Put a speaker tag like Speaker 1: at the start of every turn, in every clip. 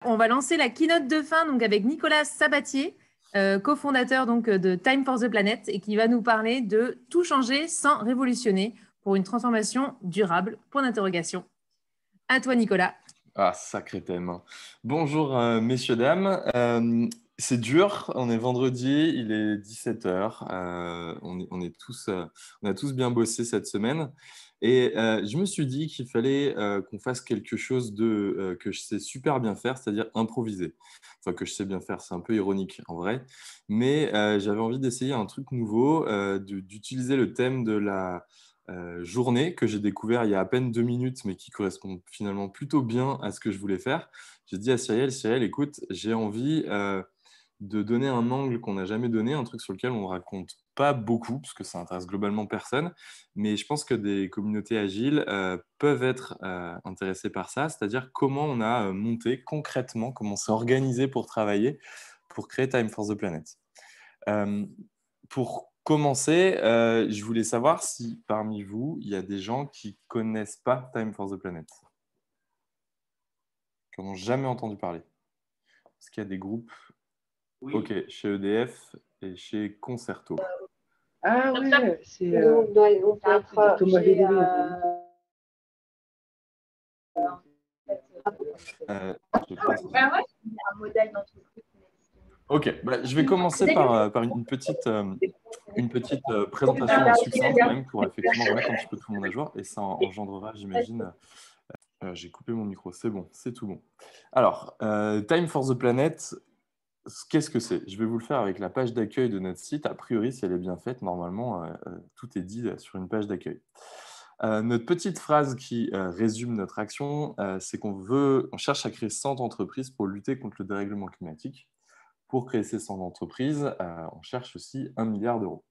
Speaker 1: On va lancer la keynote de fin donc, avec Nicolas Sabatier, cofondateur donc, de Time for the Planet, et qui va nous parler de tout changer sans révolutionner pour une transformation durable. Point d'interrogation. À toi, Nicolas.
Speaker 2: Ah, sacré thème, hein. Bonjour, messieurs, dames. C'est dur, on est vendredi, il est 17h. On a tous bien bossé cette semaine. Et je me suis dit qu'il fallait qu'on fasse quelque chose que je sais super bien faire, c'est-à-dire improviser. Enfin, que je sais bien faire, c'est un peu ironique en vrai. Mais j'avais envie d'essayer un truc nouveau, d'utiliser le thème de la journée que j'ai découvert il y a à peine 2 minutes, mais qui correspond finalement plutôt bien à ce que je voulais faire. J'ai dit à Cyrielle, écoute, j'ai envie de donner un angle qu'on n'a jamais donné, un truc sur lequel on ne raconte pas beaucoup, parce que ça intéresse globalement personne, mais je pense que des communautés agiles peuvent être intéressées par ça, c'est-à-dire comment on a monté concrètement, comment on s'est organisé pour travailler, pour créer Time for the Planet. Euh, pour commencer, je voulais savoir si parmi vous, il y a des gens qui ne connaissent pas Time for the Planet, qui n'en ont jamais entendu parler. Est-ce qu'il y a des groupes? Oui. Ok, chez EDF et chez Concerto.
Speaker 3: Ah ouais, c'est Thomas Védéré.
Speaker 2: Je pense. Un modèle d'entreprise. Ok, je vais commencer par une petite présentation succincte quand même pour effectivement remettre un petit peu tout le monde à jour et ça engendrera, j'imagine. J'ai coupé mon micro, c'est bon, c'est tout bon. Alors, Time for the Planet, qu'est-ce que c'est? Je vais vous le faire avec la page d'accueil de notre site. A priori, si elle est bien faite, normalement, tout est dit sur une page d'accueil. Notre petite phrase qui résume notre action, c'est on cherche à créer 100 entreprises pour lutter contre le dérèglement climatique. Pour créer ces 100 entreprises, on cherche aussi 1 milliard d'euros.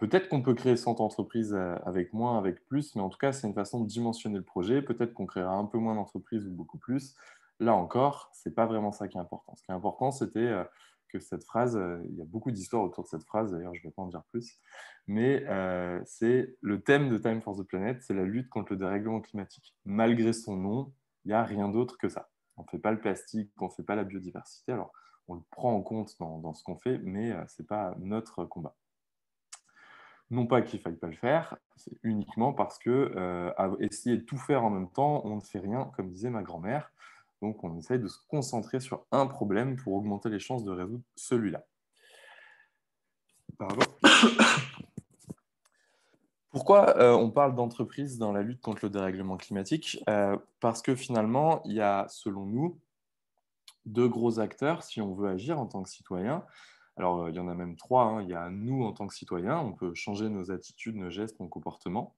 Speaker 2: Peut-être qu'on peut créer 100 entreprises avec moins, avec plus, mais en tout cas, c'est une façon de dimensionner le projet. Peut-être qu'on créera un peu moins d'entreprises ou beaucoup plus. Là encore, ce n'est pas vraiment ça qui est important. Ce qui est important, c'était que cette phrase, il y a beaucoup d'histoires autour de cette phrase, d'ailleurs, je ne vais pas en dire plus, mais c'est le thème de Time for the Planet, c'est la lutte contre le dérèglement climatique. Malgré son nom, il n'y a rien d'autre que ça. On ne fait pas le plastique, on ne fait pas la biodiversité. Alors, on le prend en compte dans ce qu'on fait, mais ce n'est pas notre combat. Non pas qu'il ne faille pas le faire, c'est uniquement parce que à essayer de tout faire en même temps, on ne fait rien, comme disait ma grand-mère. Donc, on essaye de se concentrer sur un problème pour augmenter les chances de résoudre celui-là. Pardon. Pourquoi on parle d'entreprise dans la lutte contre le dérèglement climatique? Parce que finalement, il y a, selon nous, deux gros acteurs si on veut agir en tant que citoyen. Alors, il y en a même trois, hein. Il y a nous en tant que citoyens, on peut changer nos attitudes, nos gestes, nos comportements.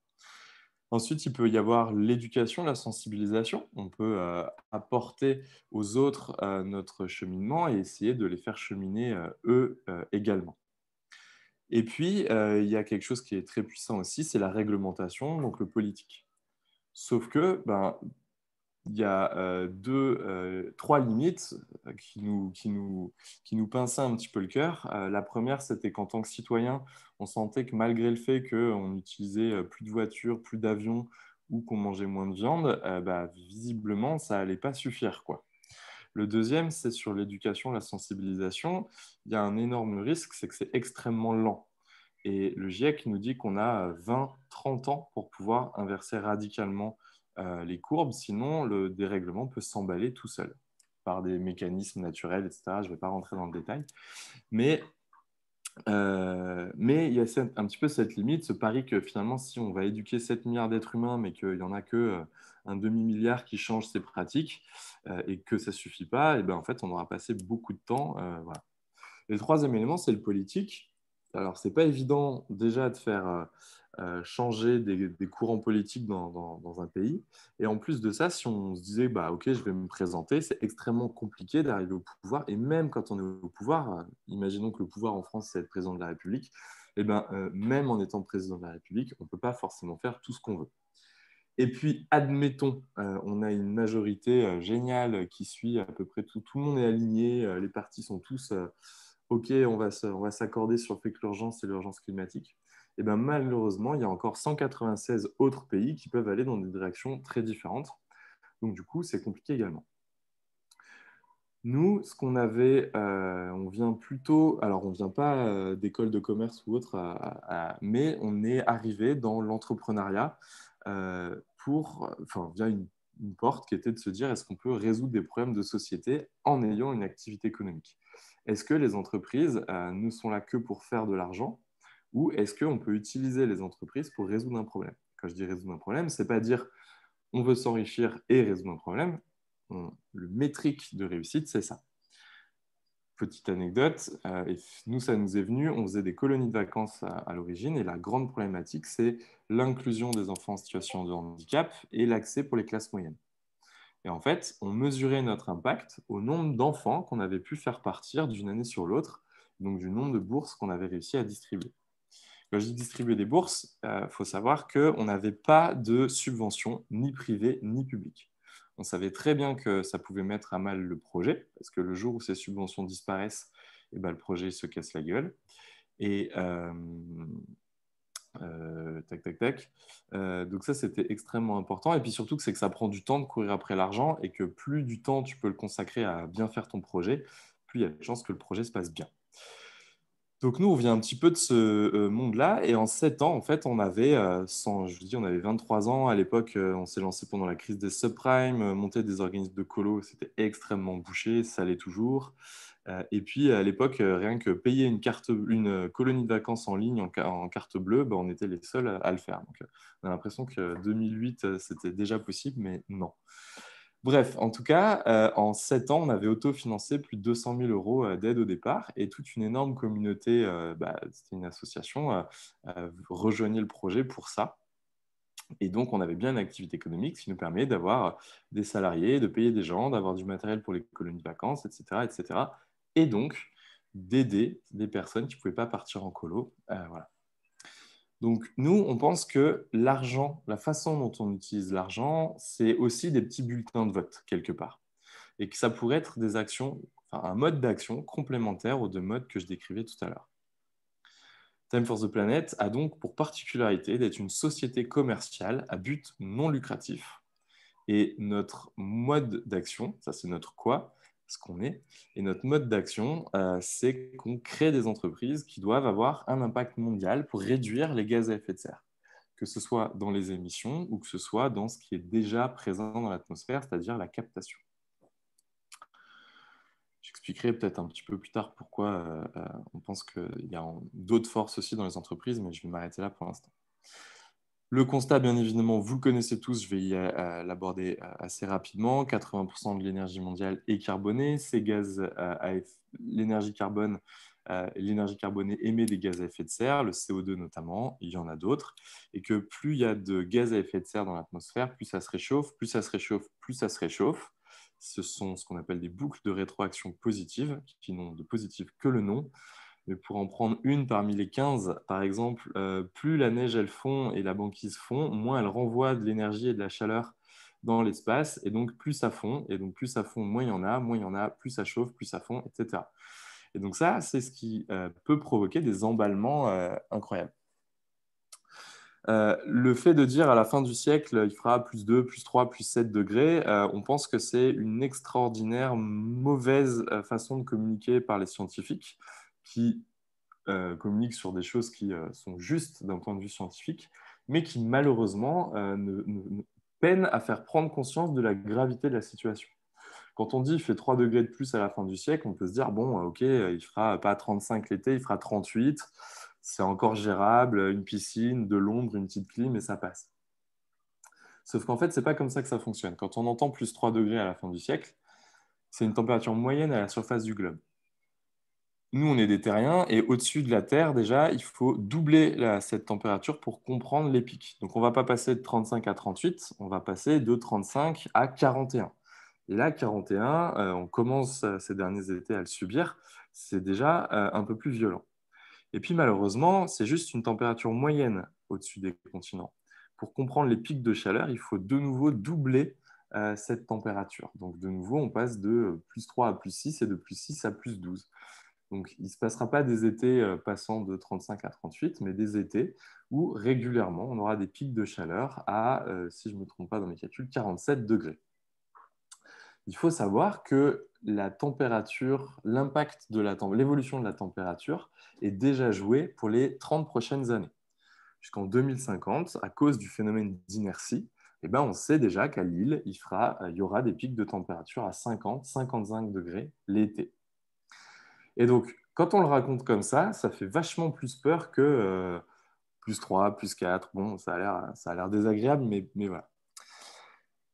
Speaker 2: Ensuite, il peut y avoir l'éducation, la sensibilisation. On peut apporter aux autres notre cheminement et essayer de les faire cheminer eux également. Et puis, il y a quelque chose qui est très puissant aussi, c'est la réglementation, donc le politique. Sauf que, il y a trois limites qui nous pinçaient un petit peu le cœur. La première, c'était qu'en tant que citoyen, on sentait que malgré le fait qu'on utilisait plus de voitures, plus d'avions ou qu'on mangeait moins de viande, visiblement, ça n'allait pas suffire, quoi. Le deuxième, c'est sur l'éducation, la sensibilisation. Il y a un énorme risque, c'est que c'est extrêmement lent. Et le GIEC nous dit qu'on a 20-30 ans pour pouvoir inverser radicalement les courbes, sinon le dérèglement peut s'emballer tout seul par des mécanismes naturels, etc. Je ne vais pas rentrer dans le détail. Mais il y a un petit peu cette limite, ce pari que finalement, si on va éduquer 7 milliards d'êtres humains, mais qu'il n'y en a que un demi-milliard qui change ses pratiques et que ça ne suffit pas, et ben, en fait, on aura passé beaucoup de temps. Voilà. Et le troisième élément, c'est le politique. Alors, ce n'est pas évident déjà de faire changer des courants politiques dans un pays. Et en plus de ça, si on se disait, OK, je vais me présenter, c'est extrêmement compliqué d'arriver au pouvoir. Et même quand on est au pouvoir, imaginons que le pouvoir en France, c'est être président de la République, et même en étant président de la République, on ne peut pas forcément faire tout ce qu'on veut. Et puis, admettons, on a une majorité géniale qui suit à peu près tout. Tout le monde est aligné, les partis sont tous OK, on va s'accorder sur le fait que l'urgence, c'est l'urgence climatique. Et bien, malheureusement, il y a encore 196 autres pays qui peuvent aller dans des directions très différentes. Donc, du coup, c'est compliqué également. Nous, ce qu'on avait, on vient plutôt, alors on ne vient pas d'école de commerce ou autre, mais on est arrivé dans l'entrepreneuriat via une porte qui était de se dire est-ce qu'on peut résoudre des problèmes de société en ayant une activité économique? Est-ce que les entreprises ne sont là que pour faire de l'argent ou est-ce qu'on peut utiliser les entreprises pour résoudre un problème? Quand je dis résoudre un problème, ce n'est pas dire on veut s'enrichir et résoudre un problème. Le métrique de réussite, c'est ça. Petite anecdote, et nous, ça nous est venu, on faisait des colonies de vacances à l'origine, et la grande problématique, c'est l'inclusion des enfants en situation de handicap et l'accès pour les classes moyennes. Et en fait, on mesurait notre impact au nombre d'enfants qu'on avait pu faire partir d'une année sur l'autre, donc du nombre de bourses qu'on avait réussi à distribuer. Quand je dis distribuer des bourses, faut savoir qu'on n'avait pas de subvention, ni privée, ni publique. On savait très bien que ça pouvait mettre à mal le projet, parce que le jour où ces subventions disparaissent, eh ben, le projet se casse la gueule. Et donc ça, c'était extrêmement important. Et puis surtout, c'est que ça prend du temps de courir après l'argent et que plus du temps tu peux le consacrer à bien faire ton projet, plus il y a de chances que le projet se passe bien. Donc nous, on vient un petit peu de ce monde-là. Et en 7 ans, en fait, on avait, on avait 23 ans. À l'époque, on s'est lancé pendant la crise des subprimes, monter des organismes de colo, c'était extrêmement bouché, ça l'est toujours. Et puis, à l'époque, rien que payer une colonie de vacances en ligne en carte bleue, ben, on était les seuls à le faire. Donc, on a l'impression que 2008, c'était déjà possible, mais non. Bref, en tout cas, en 7 ans, on avait autofinancé plus de 200 000 euros d'aide au départ et toute une énorme communauté, c'était une association, rejoignait le projet pour ça. Et donc, on avait bien une activité économique qui nous permet d'avoir des salariés, de payer des gens, d'avoir du matériel pour les colonies de vacances, etc., etc. Et donc, d'aider des personnes qui ne pouvaient pas partir en colo. Voilà. Donc, nous, on pense que l'argent, la façon dont on utilise l'argent, c'est aussi des petits bulletins de vote, quelque part. Et que ça pourrait être des actions, enfin, un mode d'action complémentaire aux deux modes que je décrivais tout à l'heure. Time for the Planet a donc pour particularité d'être une société commerciale à but non lucratif. Et notre mode d'action, ça c'est notre quoi, ce qu'on est, et notre mode d'action, c'est qu'on crée des entreprises qui doivent avoir un impact mondial pour réduire les gaz à effet de serre, que ce soit dans les émissions ou que ce soit dans ce qui est déjà présent dans l'atmosphère, c'est-à-dire la captation. J'expliquerai peut-être un petit peu plus tard pourquoi on pense qu'il y a d'autres forces aussi dans les entreprises, mais je vais m'arrêter là pour l'instant. Le constat, bien évidemment, vous le connaissez tous, je vais l'aborder assez rapidement. 80% de l'énergie mondiale est carbonée. L'énergie carbonée émet des gaz à effet de serre, le CO2 notamment, il y en a d'autres, et que plus il y a de gaz à effet de serre dans l'atmosphère, plus ça se réchauffe, plus ça se réchauffe, plus ça se réchauffe. Ce sont ce qu'on appelle des boucles de rétroaction positives, qui n'ont de positif que le nom. Mais pour en prendre une parmi les 15, par exemple, plus la neige elle fond et la banquise fond, moins elle renvoie de l'énergie et de la chaleur dans l'espace. Et donc, plus ça fond. Et donc, plus ça fond, moins il y en a, plus ça chauffe, plus ça fond, etc. Et donc, ça, c'est ce qui peut provoquer des emballements incroyables. Le fait de dire à la fin du siècle, il fera plus 2, plus 3, plus 7 degrés, on pense que c'est une extraordinaire mauvaise façon de communiquer par les scientifiques qui communiquent sur des choses qui sont justes d'un point de vue scientifique, mais qui malheureusement peinent à faire prendre conscience de la gravité de la situation. Quand on dit il fait 3 degrés de plus à la fin du siècle, on peut se dire, bon, ok, il fera pas 35 l'été, il fera 38, c'est encore gérable, une piscine, de l'ombre, une petite clim, et ça passe. Sauf qu'en fait, ce n'est pas comme ça que ça fonctionne. Quand on entend plus 3 degrés à la fin du siècle, c'est une température moyenne à la surface du globe. Nous, on est des terriens, et au-dessus de la Terre, déjà, il faut doubler cette température pour comprendre les pics. Donc, on ne va pas passer de 35 à 38, on va passer de 35 à 41. Et là, 41, on commence ces derniers étés à le subir, c'est déjà un peu plus violent. Et puis, malheureusement, c'est juste une température moyenne au-dessus des continents. Pour comprendre les pics de chaleur, il faut de nouveau doubler cette température. Donc, de nouveau, on passe de plus 3 à plus 6 et de plus 6 à plus 12. Donc, il ne se passera pas des étés passant de 35 à 38, mais des étés où régulièrement, on aura des pics de chaleur à, si je ne me trompe pas dans mes calculs, 47 degrés. Il faut savoir que la température, l'impact de l'évolution de la température est déjà joué pour les 30 prochaines années. Jusqu'en 2050, à cause du phénomène d'inertie, eh ben, on sait déjà qu'à Lille, il y aura des pics de température à 50, 55 degrés l'été. Et donc, quand on le raconte comme ça fait vachement plus peur que plus 3, plus 4. Bon, ça a l'air désagréable, mais voilà.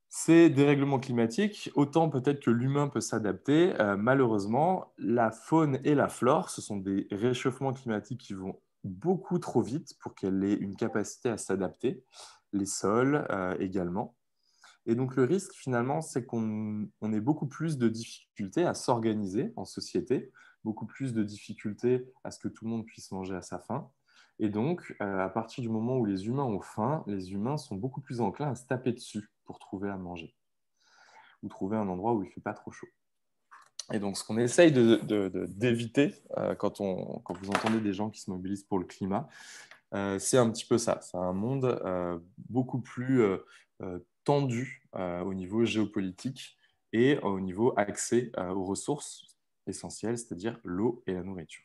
Speaker 2: Ces dérèglements climatiques, autant peut-être que l'humain peut s'adapter, malheureusement, la faune et la flore, ce sont des réchauffements climatiques qui vont beaucoup trop vite pour qu'elle ait une capacité à s'adapter, les sols également. Et donc le risque finalement, c'est qu'on ait beaucoup plus de difficultés à s'organiser en société, beaucoup plus de difficultés à ce que tout le monde puisse manger à sa faim. Et donc, à partir du moment où les humains ont faim, les humains sont beaucoup plus enclins à se taper dessus pour trouver à manger ou trouver un endroit où il ne fait pas trop chaud. Et donc, ce qu'on essaye d'éviter quand vous entendez des gens qui se mobilisent pour le climat, c'est un petit peu ça. C'est un monde beaucoup plus tendu au niveau géopolitique et au niveau accès aux ressources essentielles, c'est-à-dire l'eau et la nourriture.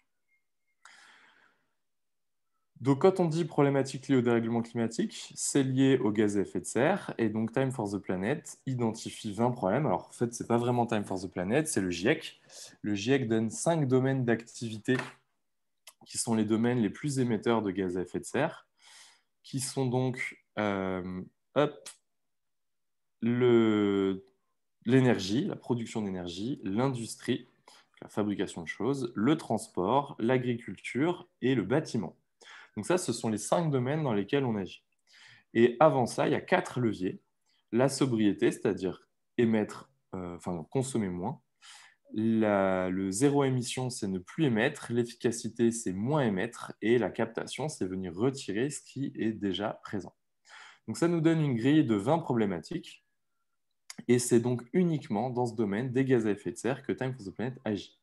Speaker 2: Donc, quand on dit problématique liée au dérèglement climatique, c'est lié aux gaz à effet de serre. Et donc, Time for the Planet identifie 20 problèmes. Alors, en fait, ce n'est pas vraiment Time for the Planet, c'est le GIEC. Le GIEC donne 5 domaines d'activité qui sont les domaines les plus émetteurs de gaz à effet de serre, qui sont donc l'énergie, la production d'énergie, l'industrie, la fabrication de choses, le transport, l'agriculture et le bâtiment. Donc ça, ce sont les 5 domaines dans lesquels on agit. Et avant ça, il y a 4 leviers. La sobriété, c'est-à-dire consommer moins. Le zéro émission, c'est ne plus émettre. L'efficacité, c'est moins émettre. Et la captation, c'est venir retirer ce qui est déjà présent. Donc ça nous donne une grille de 20 problématiques. Et c'est donc uniquement dans ce domaine des gaz à effet de serre que Time for the Planet agit.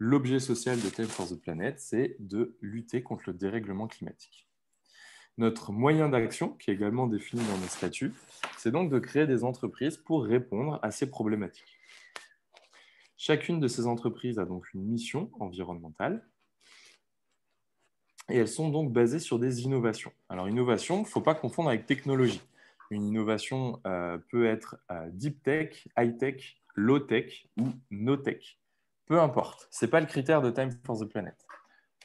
Speaker 2: L'objet social de Time for the Planet, c'est de lutter contre le dérèglement climatique. Notre moyen d'action, qui est également défini dans nos statuts, c'est donc de créer des entreprises pour répondre à ces problématiques. Chacune de ces entreprises a donc une mission environnementale et elles sont donc basées sur des innovations. Alors, innovation, il ne faut pas confondre avec technologie. Une innovation peut être deep tech, high tech, low tech ou no tech. Peu importe, ce n'est pas le critère de Time for the Planet.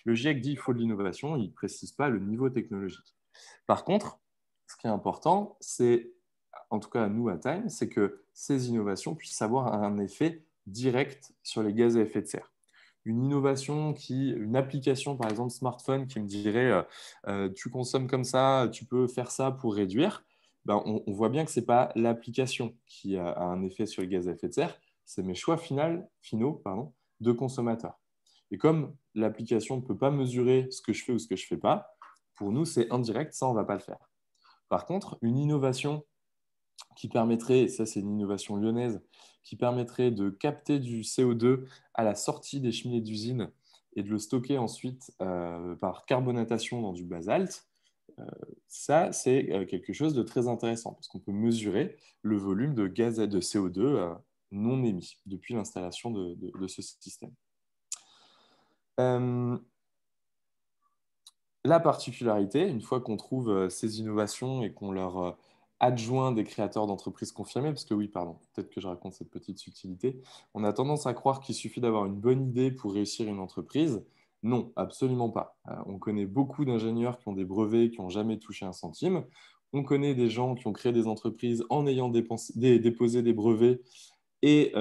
Speaker 2: Le GIEC dit qu'il faut de l'innovation, il ne précise pas le niveau technologique. Par contre, ce qui est important, c'est, en tout cas nous à Time, c'est que ces innovations puissent avoir un effet direct sur les gaz à effet de serre. Une application par exemple smartphone qui me dirait tu consommes comme ça, tu peux faire ça pour réduire, ben, on voit bien que ce n'est pas l'application qui a un effet sur les gaz à effet de serre, c'est mes choix finaux de consommateurs. Et comme l'application ne peut pas mesurer ce que je fais ou ce que je ne fais pas, pour nous c'est indirect, ça on ne va pas le faire. Par contre, une innovation qui permettrait, et ça c'est une innovation lyonnaise, qui permettrait de capter du CO2 à la sortie des cheminées d'usine et de le stocker ensuite par carbonatation dans du basalte, ça c'est quelque chose de très intéressant parce qu'on peut mesurer le volume de gaz de CO2 non émis depuis l'installation de ce système. La particularité, une fois qu'on trouve ces innovations et qu'on leur adjoint des créateurs d'entreprises confirmés, parce que oui, pardon, peut-être que je raconte cette petite subtilité, on a tendance à croire qu'il suffit d'avoir une bonne idée pour réussir une entreprise. Non, absolument pas. On connaît beaucoup d'ingénieurs qui ont des brevets, qui n'ont jamais touché un centime. On connaît des gens qui ont créé des entreprises en ayant déposé des brevets et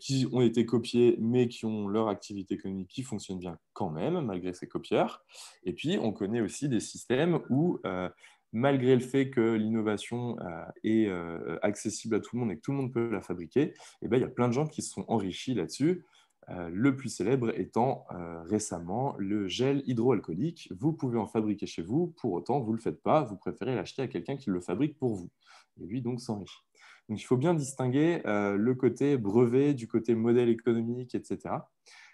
Speaker 2: qui ont été copiés, mais qui ont leur activité économique qui fonctionne bien quand même, malgré ces copieurs. Et puis, on connaît aussi des systèmes où, malgré le fait que l'innovation est accessible à tout le monde et que tout le monde peut la fabriquer, eh ben, il y a plein de gens qui se sont enrichis là-dessus. Le plus célèbre étant récemment le gel hydroalcoolique. Vous pouvez en fabriquer chez vous, pour autant, vous ne le faites pas, vous préférez l'acheter à quelqu'un qui le fabrique pour vous. Et lui, donc, s'enrichit. Donc, il faut bien distinguer le côté brevet du côté modèle économique, etc.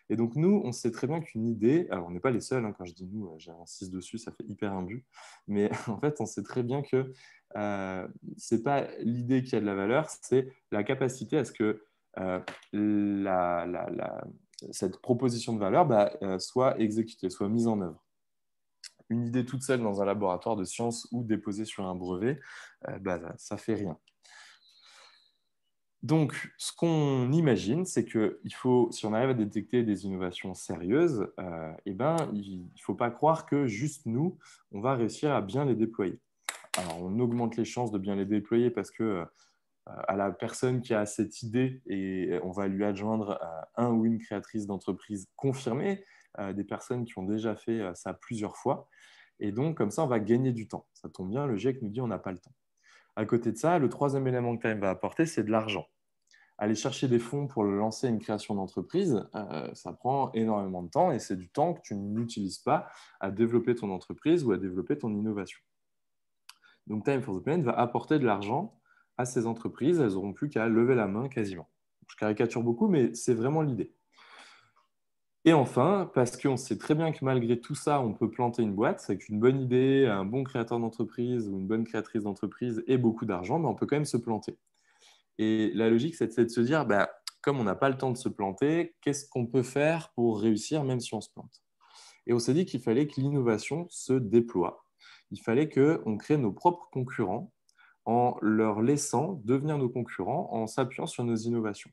Speaker 2: Et donc, nous, on sait très bien qu'une idée, alors on n'est pas les seuls, hein, quand je dis nous, j'insiste dessus, ça fait hyper imbu, mais en fait, on sait très bien que ce n'est pas l'idée qui a de la valeur, c'est la capacité à ce que cette proposition de valeur soit exécutée, soit mise en œuvre. Une idée toute seule dans un laboratoire de sciences ou déposée sur un brevet, ça ne fait rien. Donc, ce qu'on imagine, c'est qu'il faut, si on arrive à détecter des innovations sérieuses, il ne faut pas croire que juste nous, on va réussir à bien les déployer. Alors, on augmente les chances de bien les déployer parce que à la personne qui a cette idée, et on va lui adjoindre un ou une créatrice d'entreprise confirmée, des personnes qui ont déjà fait ça plusieurs fois. Et donc, comme ça, on va gagner du temps. Ça tombe bien, le GIEC nous dit on n'a pas le temps. À côté de ça, le troisième élément que Time va apporter, c'est de l'argent. Aller chercher des fonds pour lancer une création d'entreprise, ça prend énormément de temps et c'est du temps que tu n'utilises pas à développer ton entreprise ou à développer ton innovation. Donc, Time for the Planet va apporter de l'argent à ces entreprises. Elles n'auront plus qu'à lever la main quasiment. Je caricature beaucoup, mais c'est vraiment l'idée. Et enfin, parce qu'on sait très bien que malgré tout ça, on peut planter une boîte, avec une bonne idée, un bon créateur d'entreprise ou une bonne créatrice d'entreprise et beaucoup d'argent, mais on peut quand même se planter. Et la logique, c'est de se dire, comme on n'a pas le temps de se planter, qu'est-ce qu'on peut faire pour réussir même si on se plante? Et on s'est dit qu'il fallait que l'innovation se déploie. Il fallait qu'on crée nos propres concurrents en leur laissant devenir nos concurrents en s'appuyant sur nos innovations.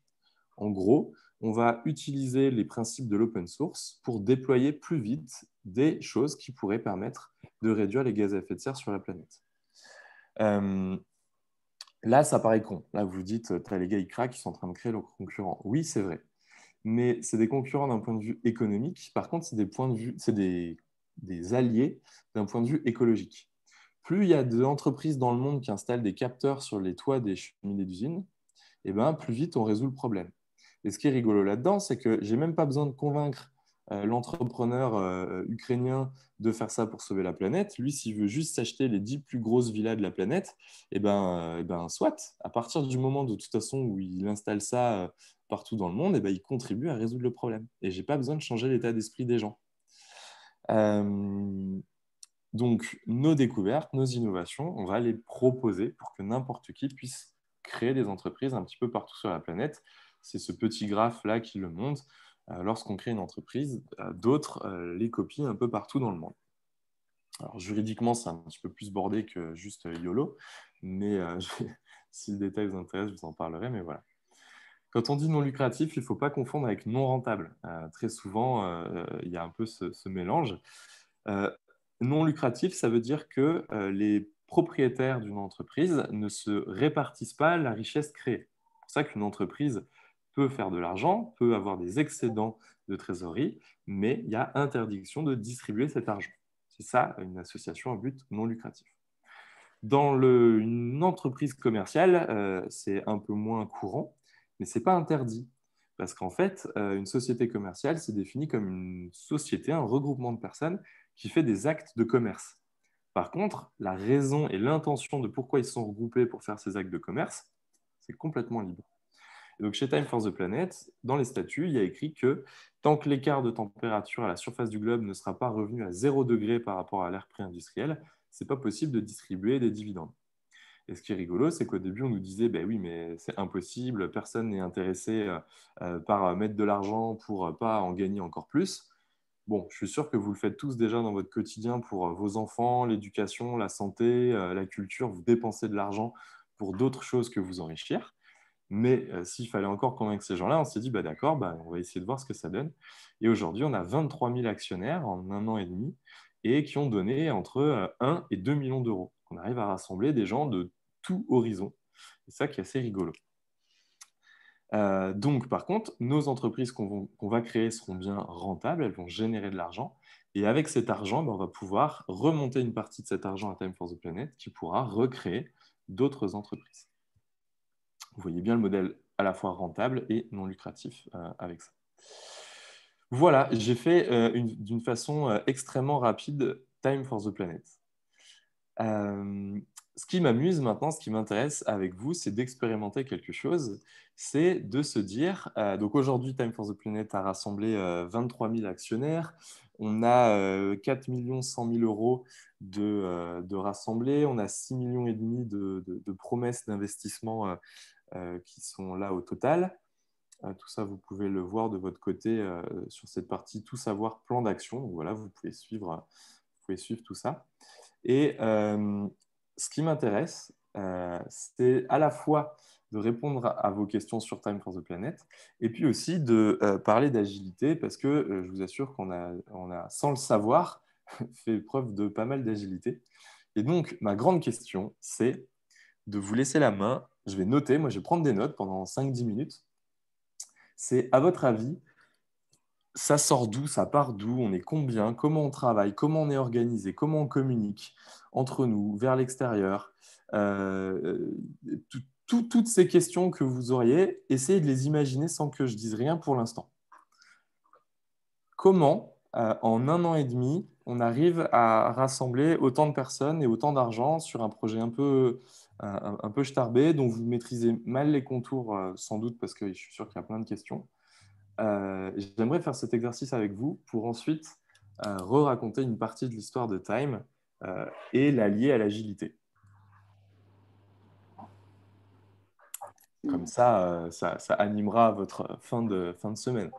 Speaker 2: En gros, on va utiliser les principes de l'open source pour déployer plus vite des choses qui pourraient permettre de réduire les gaz à effet de serre sur la planète. Là, ça paraît con. Là, vous dites, tu as les gars, ils craquent, ils sont en train de créer leurs concurrents. Oui, c'est vrai. Mais c'est des concurrents d'un point de vue économique. Par contre, c'est des alliés d'un point de vue écologique. Plus il y a d'entreprises dans le monde qui installent des capteurs sur les toits des cheminées d'usines, plus vite on résout le problème. Et ce qui est rigolo là-dedans, c'est que je n'ai même pas besoin de convaincre l'entrepreneur ukrainien de faire ça pour sauver la planète. Lui, s'il veut juste s'acheter les 10 plus grosses villas de la planète, soit, à partir du moment de toute façon où il installe ça partout dans le monde, il contribue à résoudre le problème. Et je n'ai pas besoin de changer l'état d'esprit des gens. Donc, nos découvertes, nos innovations, on va les proposer pour que n'importe qui puisse créer des entreprises un petit peu partout sur la planète. C'est ce petit graphe-là qui le montre. Lorsqu'on crée une entreprise, d'autres les copient un peu partout dans le monde. Alors, juridiquement, c'est un petit peu plus bordé que juste YOLO, mais si le détail vous intéresse, je vous en parlerai, mais voilà. Quand on dit non lucratif, il ne faut pas confondre avec non rentable. Très souvent, il y a un peu ce mélange. Non lucratif, ça veut dire que les propriétaires d'une entreprise ne se répartissent pas la richesse créée. C'est pour ça qu'une entreprise peut faire de l'argent, peut avoir des excédents de trésorerie, mais il y a interdiction de distribuer cet argent. C'est ça, une association à but non lucratif. Dans une entreprise commerciale, c'est un peu moins courant, mais ce n'est pas interdit. Parce qu'en fait, une société commerciale, c'est défini comme une société, un regroupement de personnes qui fait des actes de commerce. Par contre, la raison et l'intention de pourquoi ils sont regroupés pour faire ces actes de commerce, c'est complètement libre. Et donc, chez Time for the Planet, dans les statuts, il y a écrit que tant que l'écart de température à la surface du globe ne sera pas revenu à 0 degré par rapport à l'ère pré-industrielle, ce n'est pas possible de distribuer des dividendes. Et ce qui est rigolo, c'est qu'au début, on nous disait oui, mais c'est impossible, personne n'est intéressé par mettre de l'argent pour ne pas en gagner encore plus. Bon, je suis sûr que vous le faites tous déjà dans votre quotidien pour vos enfants, l'éducation, la santé, la culture. Vous dépensez de l'argent pour d'autres choses que vous enrichir. Mais s'il fallait encore convaincre ces gens-là, on s'est dit d'accord, on va essayer de voir ce que ça donne. Et aujourd'hui, on a 23 000 actionnaires en 1 an et demi et qui ont donné entre 1 et 2 millions d'euros. On arrive à rassembler des gens de tout horizon. C'est ça qui est assez rigolo. Donc, par contre, nos entreprises qu'on va créer seront bien rentables, elles vont générer de l'argent. Et avec cet argent, on va pouvoir remonter une partie de cet argent à Time for the Planet qui pourra recréer d'autres entreprises. Vous voyez bien le modèle à la fois rentable et non lucratif avec ça. Voilà, j'ai fait d'une façon extrêmement rapide Time for the Planet. Ce qui m'amuse maintenant, ce qui m'intéresse avec vous, c'est d'expérimenter quelque chose, c'est de se dire, donc aujourd'hui, Time for the Planet a rassemblé 23 000 actionnaires, on a 4 100 000 euros de rassemblés, on a 6 millions et demi de promesses d'investissement qui sont là au total. Tout ça, vous pouvez le voir de votre côté sur cette partie tout savoir plan d'action. Donc voilà, vous pouvez suivre tout ça. Et ce qui m'intéresse, c'est à la fois de répondre à vos questions sur Time for the Planet et puis aussi de parler d'agilité parce que je vous assure qu'on a, sans le savoir, fait preuve de pas mal d'agilité. Et donc, ma grande question, c'est de vous laisser la main. Je vais noter, moi je vais prendre des notes pendant 5-10 minutes. C'est, à votre avis, ça sort d'où, ça part d'où, on est combien, comment on travaille, comment on est organisé, comment on communique entre nous, vers l'extérieur. Toutes ces questions que vous auriez, essayez de les imaginer sans que je dise rien pour l'instant. Comment, en 1 an et demi, on arrive à rassembler autant de personnes et autant d'argent sur un projet un peu starbé, dont vous maîtrisez mal les contours, sans doute, parce que je suis sûr qu'il y a plein de questions. J'aimerais faire cet exercice avec vous pour ensuite re-raconter une partie de l'histoire de Time et la lier à l'agilité. Comme ça, ça animera votre fin de semaine.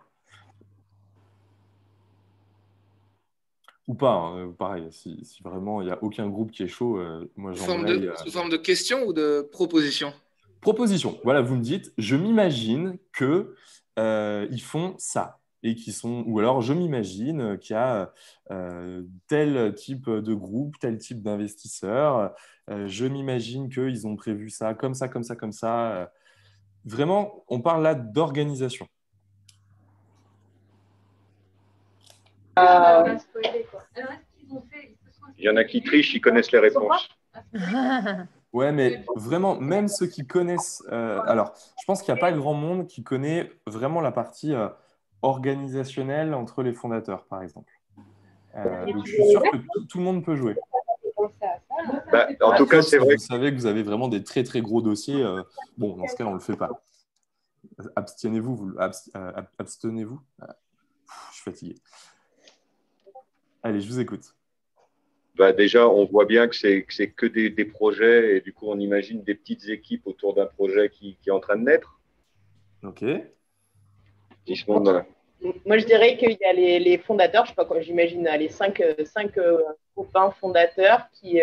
Speaker 2: Ou pas, hein, pareil, si vraiment il n'y a aucun groupe qui est chaud, moi j'envoie.
Speaker 4: Sous forme de questions ou de propositions?
Speaker 2: Proposition. Voilà, vous me dites, je m'imagine que ils font ça. Et qui sont, ou alors je m'imagine qu'il y a tel type de groupe, tel type d'investisseur. Je m'imagine qu'ils ont prévu ça, comme ça, comme ça, comme ça. Vraiment, on parle là d'organisation.
Speaker 5: Il y en a qui trichent, ils connaissent les réponses.
Speaker 2: Ouais, mais vraiment, même ceux qui connaissent... alors, je pense qu'il n'y a pas grand monde qui connaît vraiment la partie organisationnelle entre les fondateurs, par exemple. Donc, je suis sûr que tout le monde peut jouer.
Speaker 5: Bah, en tout cas, c'est vrai.
Speaker 2: Vous savez que vous avez vraiment des très, très gros dossiers. Bon, dans ce cas, on ne le fait pas. Abstenez-vous. Abstenez-vous. Je suis fatigué. Allez, je vous écoute.
Speaker 5: Bah déjà, on voit bien que c'est que des projets et du coup, on imagine des petites équipes autour d'un projet qui est en train de naître.
Speaker 2: Ok.
Speaker 5: Qui se montent dans la...
Speaker 3: Moi, je dirais qu'il y a les fondateurs, je sais pas quoi, j'imagine les cinq copains fondateurs qui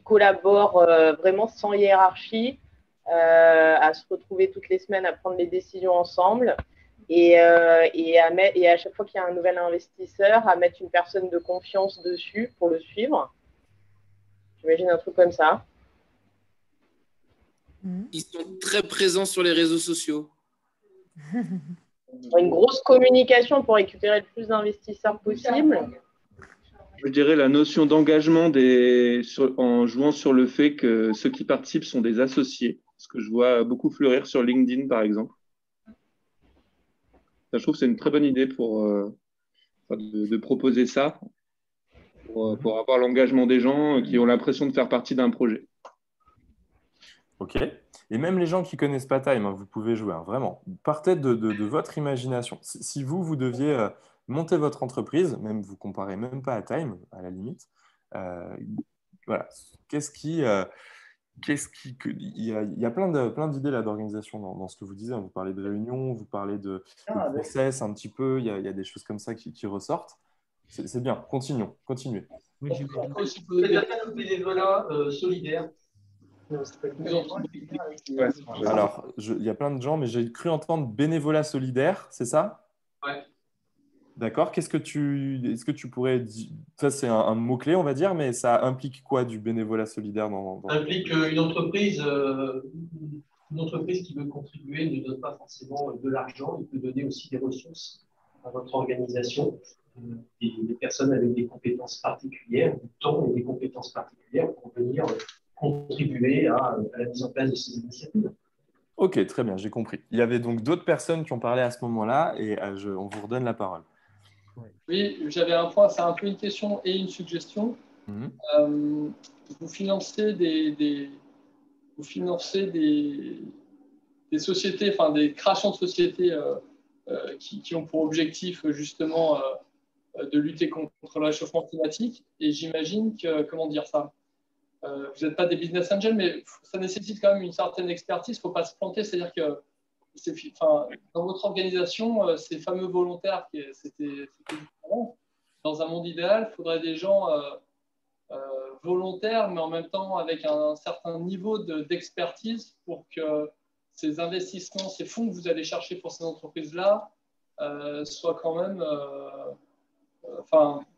Speaker 3: collaborent vraiment sans hiérarchie, à se retrouver toutes les semaines, à prendre les décisions ensemble. Et à chaque fois qu'il y a un nouvel investisseur, à mettre une personne de confiance dessus pour le suivre. J'imagine un truc comme ça.
Speaker 4: Ils sont très présents sur les réseaux sociaux.
Speaker 3: Une grosse communication pour récupérer le plus d'investisseurs possible.
Speaker 6: Je dirais la notion d'engagement en jouant sur le fait que ceux qui participent sont des associés. Ce que je vois beaucoup fleurir sur LinkedIn, par exemple. Je trouve que c'est une très bonne idée de proposer ça, pour avoir l'engagement des gens qui ont l'impression de faire partie d'un projet.
Speaker 2: Ok. Et même les gens qui ne connaissent pas Time, hein, vous pouvez jouer, hein, vraiment. Partez de votre imagination. Si vous deviez monter votre entreprise, même vous ne comparez même pas à Time, à la limite, voilà. Il y a plein d'idées là d'organisation dans ce que vous disiez. Vous parlez de réunions, vous parlez de process un petit peu. Il y a des choses comme ça qui ressortent. C'est bien. Continuez.
Speaker 7: Oui, je peux aussi poser des bénévolat solidaire.
Speaker 2: Alors, il y a plein de gens, mais j'ai cru entendre bénévolat solidaire, c'est ça?
Speaker 7: Ouais.
Speaker 2: D'accord. Est-ce que tu pourrais dire, ça c'est un mot-clé, on va dire, mais ça implique quoi du bénévolat solidaire
Speaker 7: Ça implique une entreprise qui veut contribuer ne donne pas forcément de l'argent, il peut donner aussi des ressources à votre organisation, des personnes avec des compétences particulières, du temps et des compétences particulières pour venir contribuer à la mise en place de ces initiatives.
Speaker 2: Ok, très bien, j'ai compris. Il y avait donc d'autres personnes qui ont parlé à ce moment-là et on vous redonne la parole.
Speaker 7: Oui, j'avais un point, c'est un peu une question et une suggestion. Vous financez des sociétés, enfin des créations de sociétés qui ont pour objectif justement de lutter contre le réchauffement climatique. Et j'imagine que, comment dire ça, vous n'êtes pas des business angels, mais ça nécessite quand même une certaine expertise. Il ne faut pas se planter. C'est-à-dire que
Speaker 8: dans votre organisation, ces fameux volontaires, c'était différent. Dans un monde idéal, il faudrait des gens volontaires, mais en même temps avec un certain niveau d'expertise pour que ces investissements, ces fonds que vous allez chercher pour ces entreprises-là soient quand même,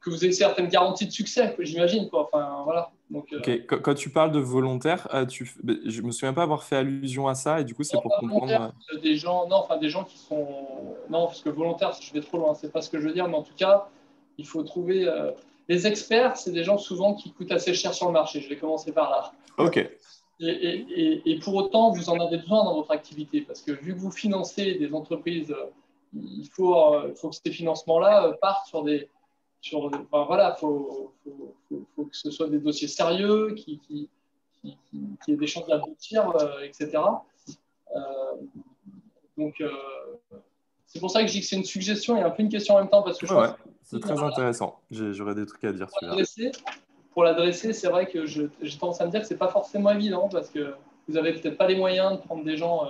Speaker 8: que vous ayez certaines garanties de succès, j'imagine, quoi. Voilà. Donc,
Speaker 2: Ok. Quand tu parles de volontaires, je me souviens pas avoir fait allusion à ça et du coup, c'est pour comprendre.
Speaker 8: Des gens, non, des gens qui sont, non, parce que volontaires, je vais trop loin, c'est pas ce que je veux dire, mais en tout cas, il faut trouver. Les experts, c'est des gens souvent qui coûtent assez cher sur le marché. Je vais commencer par là.
Speaker 2: Ok.
Speaker 8: Et pour autant, vous en avez besoin dans votre activité, parce que vu que vous financez des entreprises, il faut que ces financements-là partent voilà, faut que ce soit des dossiers sérieux, qui aient des chances d'aboutir, etc. Donc, c'est pour ça que je dis que c'est une suggestion et un peu une question en même temps, parce que je pense
Speaker 2: c'est très intéressant. J'aurais des trucs à dire.
Speaker 8: Pour l'adresser, c'est vrai que j'ai tendance à me dire que c'est pas forcément évident, parce que vous avez peut-être pas les moyens de prendre des gens.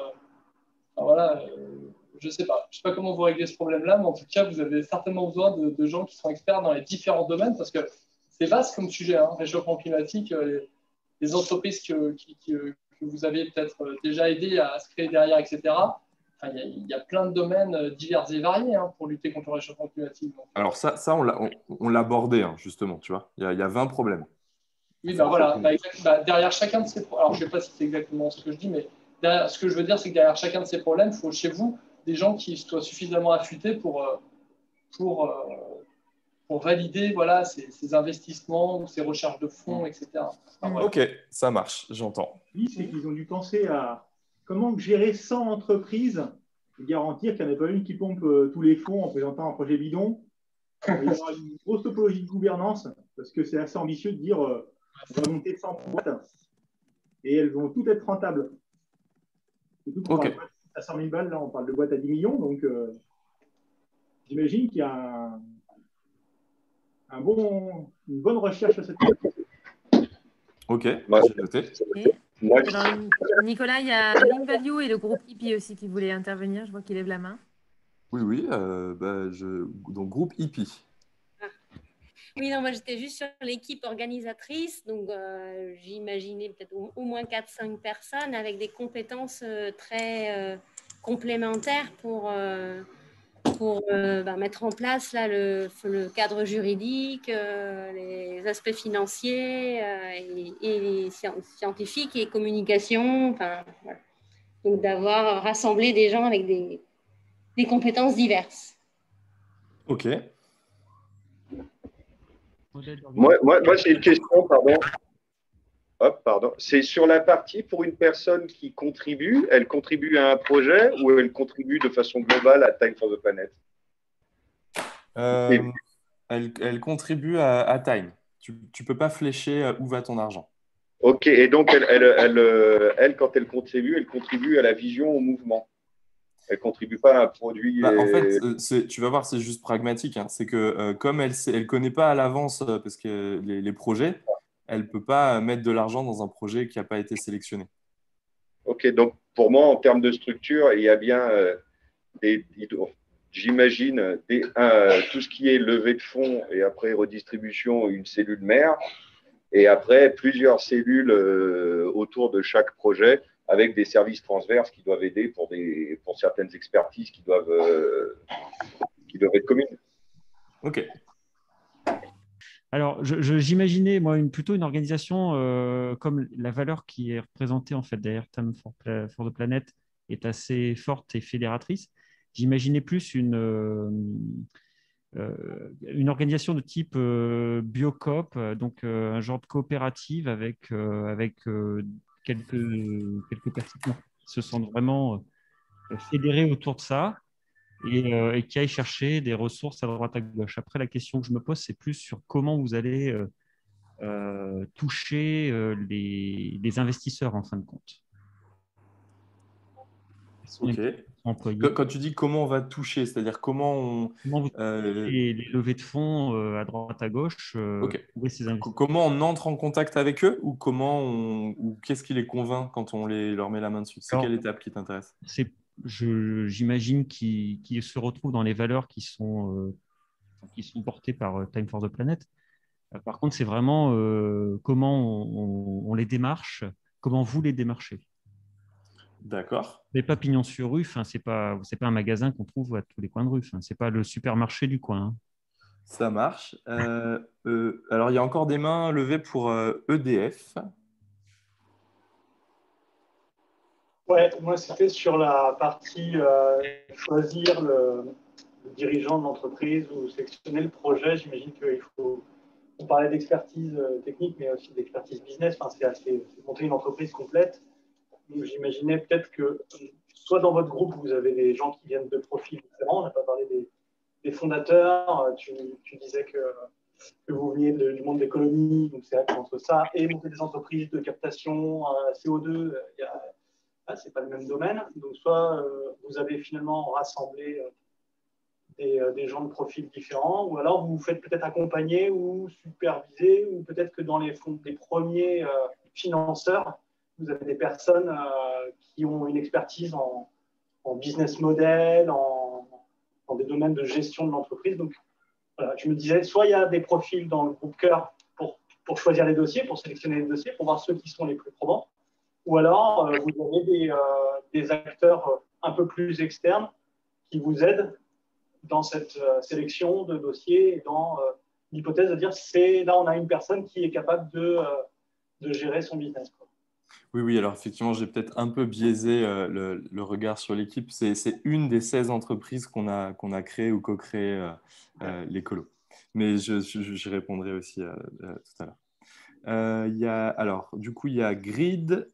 Speaker 8: Je sais pas comment vous réglez ce problème-là, mais en tout cas, vous avez certainement besoin de gens qui sont experts dans les différents domaines, parce que c'est vaste comme sujet, réchauffement climatique, les entreprises que vous avez peut-être déjà aidé à se créer derrière, etc. Il y a plein de domaines divers et variés pour lutter contre le réchauffement climatique. Donc.
Speaker 2: Alors ça on l'a abordé, justement, tu vois. Il y a 20 problèmes.
Speaker 8: Oui, voilà. Derrière chacun de ces problèmes, alors je ne sais pas si c'est exactement ce que je dis, mais ce que je veux dire, c'est que derrière chacun de ces problèmes, il faut chez vous des gens qui soient suffisamment affûtés pour valider ces investissements ou ces recherches de fonds, etc.
Speaker 2: Ok, ça marche, j'entends.
Speaker 9: Oui, c'est qu'ils ont dû penser à comment gérer 100 entreprises et garantir qu'il n'y en a pas une qui pompe tous les fonds en présentant un projet bidon. Il y aura une grosse topologie de gouvernance parce que c'est assez ambitieux de dire on va monter 100 boîtes et elles vont toutes être rentables. Surtout qu'on parle pas à 100 000 balles, là on parle de boîtes à 10 millions, donc j'imagine qu'il y a une bonne recherche à cette époque.
Speaker 2: Ok, j'ai noté.
Speaker 1: Alors, Nicolas, il y a Link Value et le groupe Hippie aussi qui voulaient intervenir. Je vois qu'il lève la main.
Speaker 2: Oui. Donc, groupe Hippie.
Speaker 10: Oui, non, moi j'étais juste sur l'équipe organisatrice, donc j'imaginais peut-être au moins 4-5 personnes avec des compétences très complémentaires pour mettre en place là, le cadre juridique, les aspects financiers et les scientifiques et communication. Voilà. Donc d'avoir rassemblé des gens avec des compétences diverses.
Speaker 2: Ok.
Speaker 5: Moi j'ai une question, pardon. C'est sur la partie pour une personne qui contribue, elle contribue à un projet ou elle contribue de façon globale à Time for the Planet?
Speaker 2: Elle contribue à Time. Tu ne peux pas flécher où va ton argent.
Speaker 5: Ok, et donc elle, quand elle contribue à la vision, au mouvement. Elle ne contribue pas à un produit.
Speaker 2: En fait, tu vas voir, c'est juste pragmatique. C'est que comme elle ne connaît pas à l'avance parce que les projets, elle ne peut pas mettre de l'argent dans un projet qui n'a pas été sélectionné.
Speaker 5: Ok, donc pour moi, en termes de structure, il y a bien j'imagine tout ce qui est levée de fonds et après redistribution, une cellule mère, et après plusieurs cellules autour de chaque projet, avec des services transverses qui doivent aider pour certaines expertises qui doivent être communes.
Speaker 2: Ok.
Speaker 11: Alors, j'imaginais moi plutôt une organisation comme la valeur qui est représentée en fait derrière Time for the Planet est assez forte et fédératrice. J'imaginais plus une organisation de type Biocoop, donc un genre de coopérative avec quelques personnes qui se sentent vraiment fédérées autour de ça et qui aillent chercher des ressources à droite à gauche. Après, la question que je me pose, c'est plus sur comment vous allez toucher les investisseurs en fin de compte.
Speaker 2: Ok. Quand tu dis comment on va toucher, c'est-à-dire comment
Speaker 11: vous les levées de fonds à droite à gauche,
Speaker 2: comment on entre en contact avec eux ou qu'est-ce qui les convainc quand on leur met la main dessus? C'est quelle étape qui t'intéresse?
Speaker 11: C'est j'imagine qu'ils se retrouvent dans les valeurs qui sont portées par Time for the Planet. Par contre, c'est vraiment comment on les démarche, comment vous les démarchez.
Speaker 2: D'accord.
Speaker 11: Mais pas pignon sur rue, c'est pas un magasin qu'on trouve à tous les coins de rue. C'est pas le supermarché du coin. Hein.
Speaker 2: Ça marche. Alors, il y a encore des mains levées pour EDF.
Speaker 12: Ouais, moi, c'était sur la partie choisir le dirigeant de l'entreprise ou sélectionner le projet. J'imagine qu'il faut. On parlait d'expertise technique, mais aussi d'expertise business. C'est monter une entreprise complète. Donc, j'imaginais peut-être que, soit dans votre groupe, vous avez des gens qui viennent de profils différents. On n'a pas parlé des fondateurs. Tu disais que vous veniez du monde de l'économie. Donc, c'est vrai qu'entre ça et monter des entreprises de captation CO2, c'est pas le même domaine. Donc, soit vous avez finalement rassemblé des gens de profils différents, ou alors vous vous faites peut-être accompagner ou superviser, ou peut-être que dans les premiers financeurs, vous avez des personnes qui ont une expertise en business model, dans des domaines de gestion de l'entreprise. Donc, voilà, je me disais, soit il y a des profils dans le groupe cœur pour choisir les dossiers, pour sélectionner les dossiers, pour voir ceux qui sont les plus probants, ou alors vous avez des acteurs un peu plus externes qui vous aident dans cette sélection de dossiers et dans l'hypothèse de dire là on a une personne qui est capable de gérer son business. Quoi.
Speaker 2: Oui, alors effectivement, j'ai peut-être un peu biaisé le regard sur l'équipe. C'est une des 16 entreprises qu'on a créées ou co-créées l'écolo. Mais j'y répondrai aussi tout à l'heure. Alors, du coup, il y a Grid.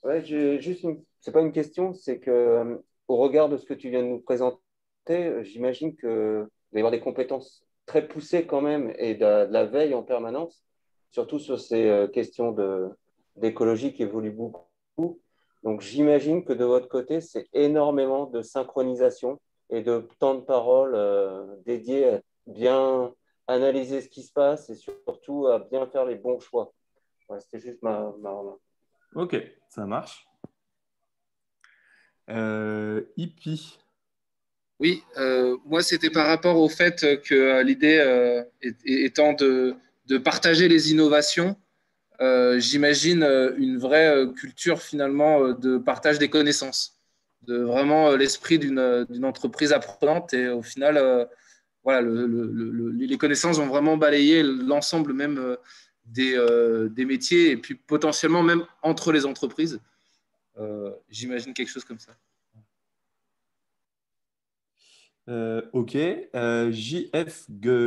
Speaker 13: Ouais, c'est pas une question, c'est que au regard de ce que tu viens de nous présenter, j'imagine que il va y avoir des compétences très poussées quand même et de la veille en permanence, surtout sur ces questions d'écologie qui évoluent beaucoup. Donc j'imagine que de votre côté, c'est énormément de synchronisation et de temps de parole dédié à bien analyser ce qui se passe et surtout à bien faire les bons choix. Ouais, c'était juste ma remarque.
Speaker 2: Ok, ça marche. Hippie.
Speaker 4: Oui, moi, c'était par rapport au fait que l'idée étant de partager les innovations, j'imagine une vraie culture finalement de partage des connaissances, de vraiment l'esprit d'une entreprise apprenante et au final, voilà, les connaissances vont vraiment balayer l'ensemble même des métiers et puis potentiellement même entre les entreprises. J'imagine quelque chose comme ça.
Speaker 2: Ok. JF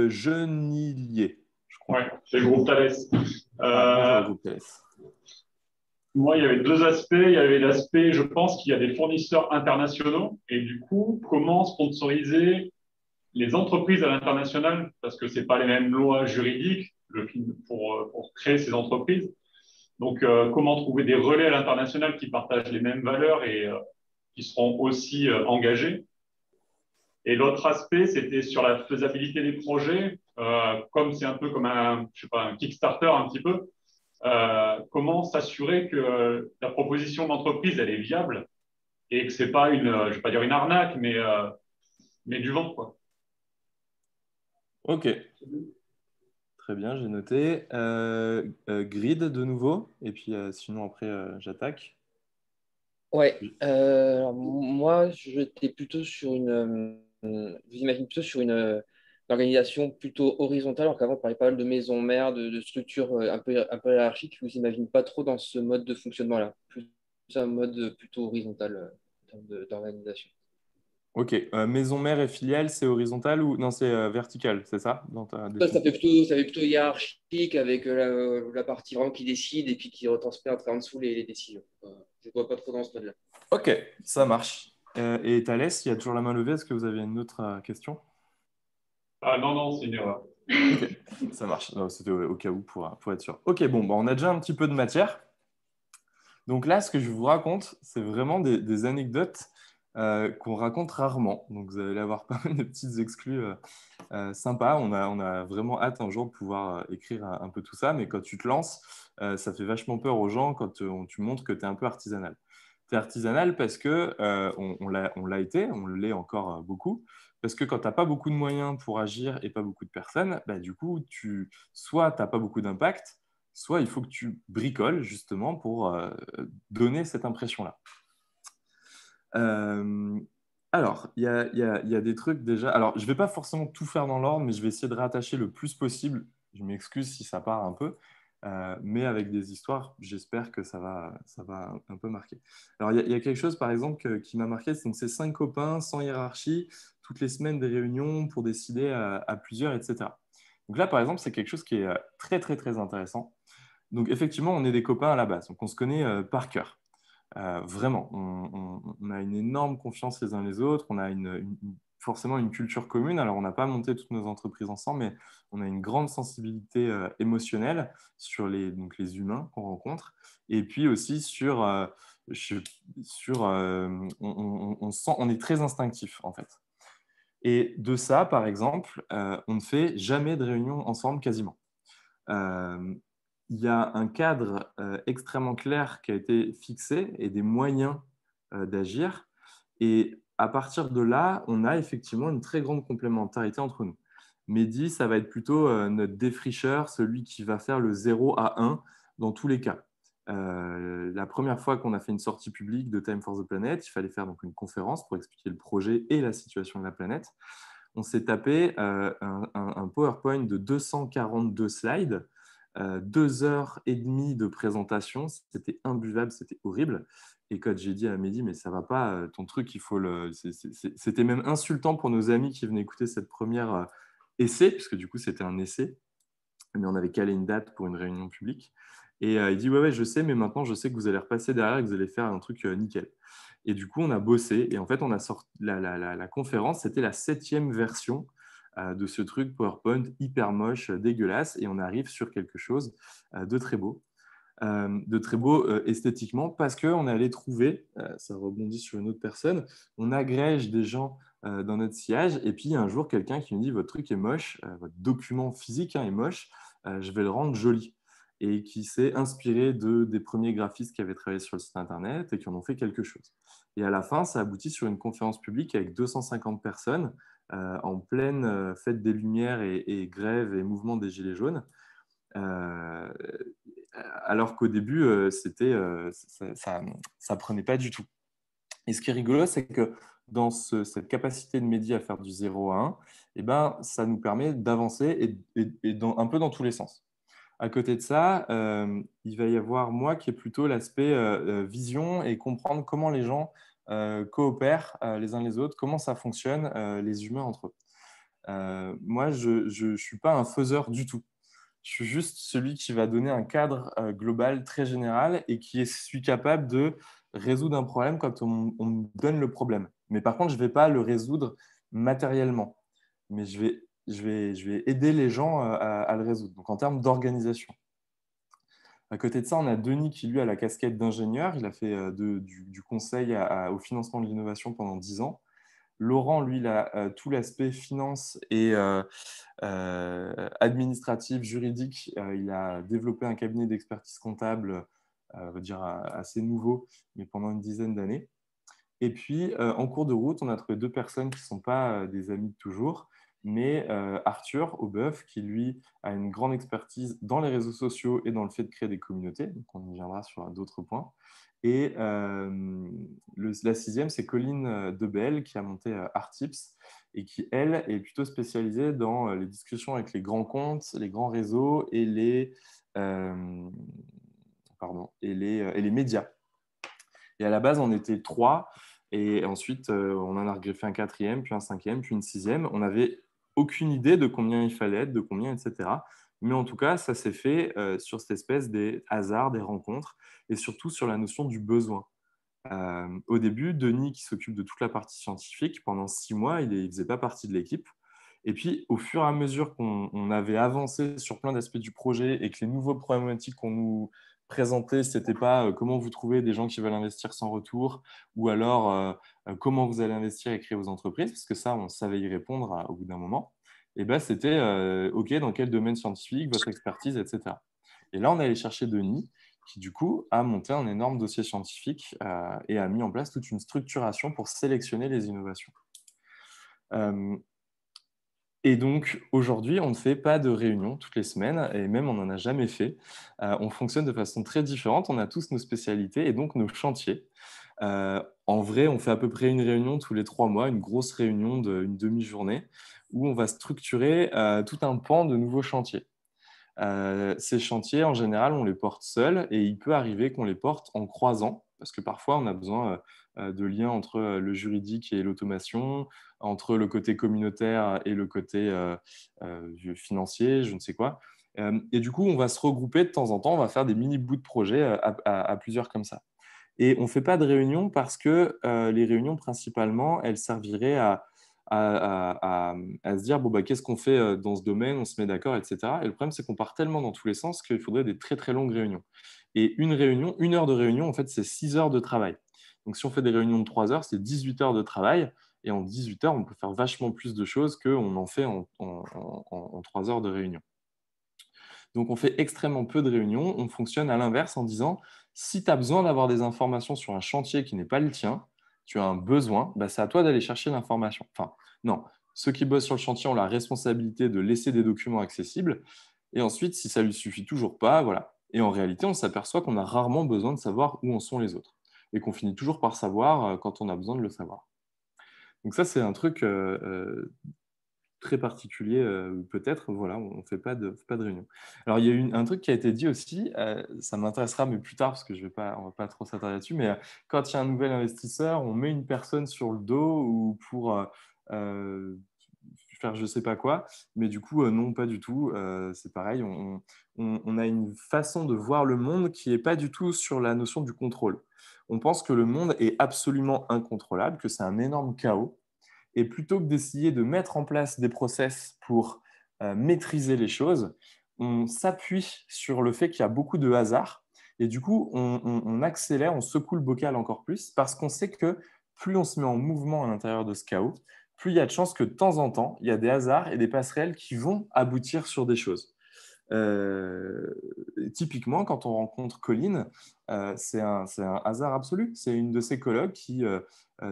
Speaker 2: Genilier, je crois.
Speaker 14: Oui, c'est le groupe Thales.
Speaker 2: Bonjour, le groupe Thales.
Speaker 14: Moi, il y avait deux aspects. Il y avait l'aspect, je pense qu'il y a des fournisseurs internationaux. Et du coup, comment sponsoriser les entreprises à l'international? Parce que ce n'est pas les mêmes lois juridiques pour créer ces entreprises. Donc, comment trouver des relais à l'international qui partagent les mêmes valeurs et qui seront aussi engagés? Et l'autre aspect, c'était sur la faisabilité des projets. Comme c'est un peu comme un Kickstarter un petit peu, comment s'assurer que la proposition d'entreprise, elle est viable et que ce n'est pas je ne vais pas dire une arnaque, mais du vent, quoi.
Speaker 2: Ok. Très bien, j'ai noté. Grid de nouveau, et puis sinon après j'attaque.
Speaker 15: Ouais, moi j'étais plutôt sur j'imagine plutôt sur une organisation plutôt horizontale, alors qu'avant on parlait pas mal de maisons mères, de structures un peu hiérarchiques. Je vous imagine pas trop dans ce mode de fonctionnement-là, plus un mode plutôt horizontal en termes d'organisation.
Speaker 2: Ok, maison mère et filiale, c'est horizontal ou non, c'est vertical, c'est ça
Speaker 15: ça fait plutôt hiérarchique avec la partie vraiment qui décide et puis qui retransmet en dessous les décisions. Je ne vois pas trop dans ce mode-là.
Speaker 2: Ok, ça marche. Et Thalès, il y a toujours la main levée. Est-ce que vous avez une autre question?
Speaker 14: Ah non, c'est une erreur.
Speaker 2: Ok, ça marche. C'était au cas où pour être sûr. Ok, bon, on a déjà un petit peu de matière. Donc là, ce que je vous raconte, c'est vraiment des anecdotes qu'on raconte rarement. Donc, vous allez avoir pas mal de petites exclus sympas. On a vraiment hâte un jour de pouvoir écrire un peu tout ça. Mais quand tu te lances, ça fait vachement peur aux gens quand tu montres que tu es un peu artisanal. Tu es artisanal parce que on l'a été, on l'est encore beaucoup. Parce que quand tu n'as pas beaucoup de moyens pour agir et pas beaucoup de personnes, bah, du coup, soit tu n'as pas beaucoup d'impact, soit il faut que tu bricoles justement pour donner cette impression-là. Alors, il y a des trucs déjà. Alors, je ne vais pas forcément tout faire dans l'ordre, mais je vais essayer de rattacher le plus possible. Je m'excuse si ça part un peu, mais avec des histoires, j'espère que ça va un peu marquer. Alors, il y a quelque chose, par exemple, qui m'a marqué. Donc, c'est 5 copains, sans hiérarchie, toutes les semaines des réunions pour décider à plusieurs, etc. Donc là, par exemple, c'est quelque chose qui est très, très, très intéressant. Donc, effectivement, on est des copains à la base. Donc, on se connaît par cœur. Vraiment, on a une énorme confiance les uns les autres, on a forcément une culture commune. Alors, on n'a pas monté toutes nos entreprises ensemble, mais on a une grande sensibilité émotionnelle sur donc les humains qu'on rencontre. Et puis aussi on est très instinctif, en fait. Et de ça, par exemple, on ne fait jamais de réunion ensemble quasiment. Il y a un cadre extrêmement clair qui a été fixé et des moyens d'agir. Et à partir de là, on a effectivement une très grande complémentarité entre nous. Mehdi, ça va être plutôt notre défricheur, celui qui va faire le 0 à 1 dans tous les cas. La première fois qu'on a fait une sortie publique de Time for the Planet, il fallait faire donc une conférence pour expliquer le projet et la situation de la planète. On s'est tapé un PowerPoint de 242 slides, 2h30 de présentation, c'était imbuvable, c'était horrible. Et quand j'ai dit à Mehdi, mais ça va pas, ton truc, il faut le. C'était même insultant pour nos amis qui venaient écouter cette première essai, puisque du coup c'était un essai, mais on avait calé une date pour une réunion publique. Et il dit ouais, je sais, mais maintenant je sais que vous allez repasser derrière et que vous allez faire un truc nickel. Et du coup, on a bossé et en fait, on a sorti la conférence, c'était la 7e version de ce truc PowerPoint hyper moche, dégueulasse, et on arrive sur quelque chose de très beau. Esthétiquement, parce qu'on est allé trouver, ça rebondit sur une autre personne, on agrège des gens dans notre sillage, et puis un jour, quelqu'un qui nous dit votre truc est moche, votre document physique est moche, je vais le rendre joli. Et qui s'est inspiré des premiers graphistes qui avaient travaillé sur le site internet et qui en ont fait quelque chose. Et à la fin, ça aboutit sur une conférence publique avec 250 personnes en pleine fête des Lumières et grève et mouvement des Gilets jaunes. Alors qu'au début, ça prenait pas du tout. Et ce qui est rigolo, c'est que dans cette capacité de Mehdi à faire du 0 à 1, eh ben, ça nous permet d'avancer et un peu dans tous les sens. À côté de ça, il va y avoir moi qui est plutôt l'aspect vision et comprendre comment les gens coopèrent les uns les autres, comment ça fonctionne les humains entre eux. Moi, je ne suis pas un faiseur du tout. Je suis juste celui qui va donner un cadre global très général et qui suis capable de résoudre un problème quand on me donne le problème. Mais par contre, je ne vais pas le résoudre matériellement, mais je vais aider les gens à le résoudre. Donc, en termes d'organisation. À côté de ça, on a Denis qui, lui, a la casquette d'ingénieur. Il a fait du conseil au financement de l'innovation pendant 10 ans. Laurent, lui, il a tout l'aspect finance et administratif, juridique. Il a développé un cabinet d'expertise comptable, on va dire assez nouveau, mais pendant une dizaine d'années. Et puis, en cours de route, on a trouvé 2 personnes qui ne sont pas des amis de toujours, mais Arthur Aubeuf, qui lui a une grande expertise dans les réseaux sociaux et dans le fait de créer des communautés. Donc, on y viendra sur d'autres points. Et la 6e, c'est Colline Debelle, qui a monté Artips et qui, elle, est plutôt spécialisée dans les discussions avec les grands comptes, les grands réseaux et les médias. Et à la base, on était 3. Et ensuite, on en a regreffé un 4e, puis un 5e, puis une 6e. On n'avait aucune idée de combien il fallait être, de combien, etc. Mais en tout cas, ça s'est fait sur cette espèce des hasards, des rencontres, et surtout sur la notion du besoin. Au début, Denis, qui s'occupe de toute la partie scientifique, pendant 6 mois, il ne faisait pas partie de l'équipe. Et puis, au fur et à mesure qu'on avait avancé sur plein d'aspects du projet et que les nouveaux problématiques qu'on présenter, ce n'était pas comment vous trouvez des gens qui veulent investir sans retour, ou alors comment vous allez investir et créer vos entreprises, parce que ça, on savait y répondre au bout d'un moment. Et ben, c'était OK, dans quel domaine scientifique, votre expertise, etc. Et là, on est allé chercher Denis, qui du coup a monté un énorme dossier scientifique et a mis en place toute une structuration pour sélectionner les innovations. Et donc, aujourd'hui, on ne fait pas de réunions toutes les semaines, et même on n'en a jamais fait. On fonctionne de façon très différente, on a tous nos spécialités et donc nos chantiers. En vrai, on fait à peu près une réunion tous les 3 mois, une grosse réunion d'une demi-journée, où on va structurer tout un pan de nouveaux chantiers. Ces chantiers, en général, on les porte seuls, et il peut arriver qu'on les porte en croisant, parce que parfois, on a besoin de liens entre le juridique et l'automation, entre le côté communautaire et le côté financier, je ne sais quoi. Et du coup, on va se regrouper de temps en temps, on va faire des mini-bouts de projet à plusieurs comme ça. Et on ne fait pas de réunions parce que les réunions, principalement, elles serviraient à se dire bon, bah, qu'est-ce qu'on fait dans ce domaine, on se met d'accord, etc. Et le problème, c'est qu'on part tellement dans tous les sens qu'il faudrait des très très longues réunions. Et une heure de réunion, en fait, c'est 6 heures de travail. Donc, si on fait des réunions de 3 heures, c'est 18 heures de travail. Et en 18 heures, on peut faire vachement plus de choses qu'on en fait en 3 heures de réunion. Donc, on fait extrêmement peu de réunions. On fonctionne à l'inverse en disant, si tu as besoin d'avoir des informations sur un chantier qui n'est pas le tien, tu as un besoin, bah, c'est à toi d'aller chercher l'information. Enfin, non, ceux qui bossent sur le chantier ont la responsabilité de laisser des documents accessibles. Et ensuite, si ça ne lui suffit toujours pas, voilà. Et en réalité, on s'aperçoit qu'on a rarement besoin de savoir où en sont les autres. Et qu'on finit toujours par savoir quand on a besoin de le savoir. Donc ça, c'est un truc très particulier, peut-être. Voilà, on ne fait pas de réunion. Alors, il y a un truc qui a été dit aussi, ça m'intéressera, mais plus tard, parce que on ne va pas trop s'attarder là-dessus, mais quand il y a un nouvel investisseur, on met une personne sur le dos ou pour faire je ne sais pas quoi, mais du coup, non, pas du tout. C'est pareil, on a une façon de voir le monde qui n'est pas du tout sur la notion du contrôle. On pense que le monde est absolument incontrôlable, que c'est un énorme chaos. Et plutôt que d'essayer de mettre en place des process pour maîtriser les choses, on s'appuie sur le fait qu'il y a beaucoup de hasard. Et du coup, on accélère, on secoue le bocal encore plus parce qu'on sait que plus on se met en mouvement à l'intérieur de ce chaos, plus il y a de chances que de temps en temps, il y a des hasards et des passerelles qui vont aboutir sur des choses. Typiquement, quand on rencontre Colline, c'est un hasard absolu. C'est une de ses collègues qui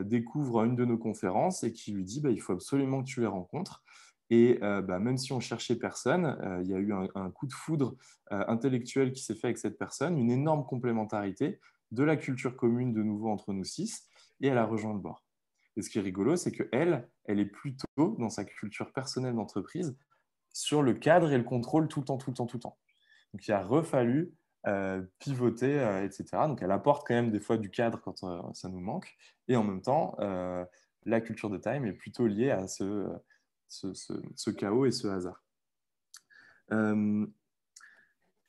Speaker 2: découvre une de nos conférences et qui lui dit il faut absolument que tu les rencontres. Et même si on cherchait personne, il y a eu un coup de foudre intellectuel qui s'est fait avec cette personne, une énorme complémentarité de la culture commune de nouveau entre nous 6, et elle a rejoint le bord. Et ce qui est rigolo, c'est qu'elle est plutôt dans sa culture personnelle d'entreprise sur le cadre et le contrôle tout le temps. Donc, il a refallu pivoter, etc. Donc, elle apporte quand même des fois du cadre quand ça nous manque. Et en même temps, la culture de Time est plutôt liée à ce chaos et ce hasard.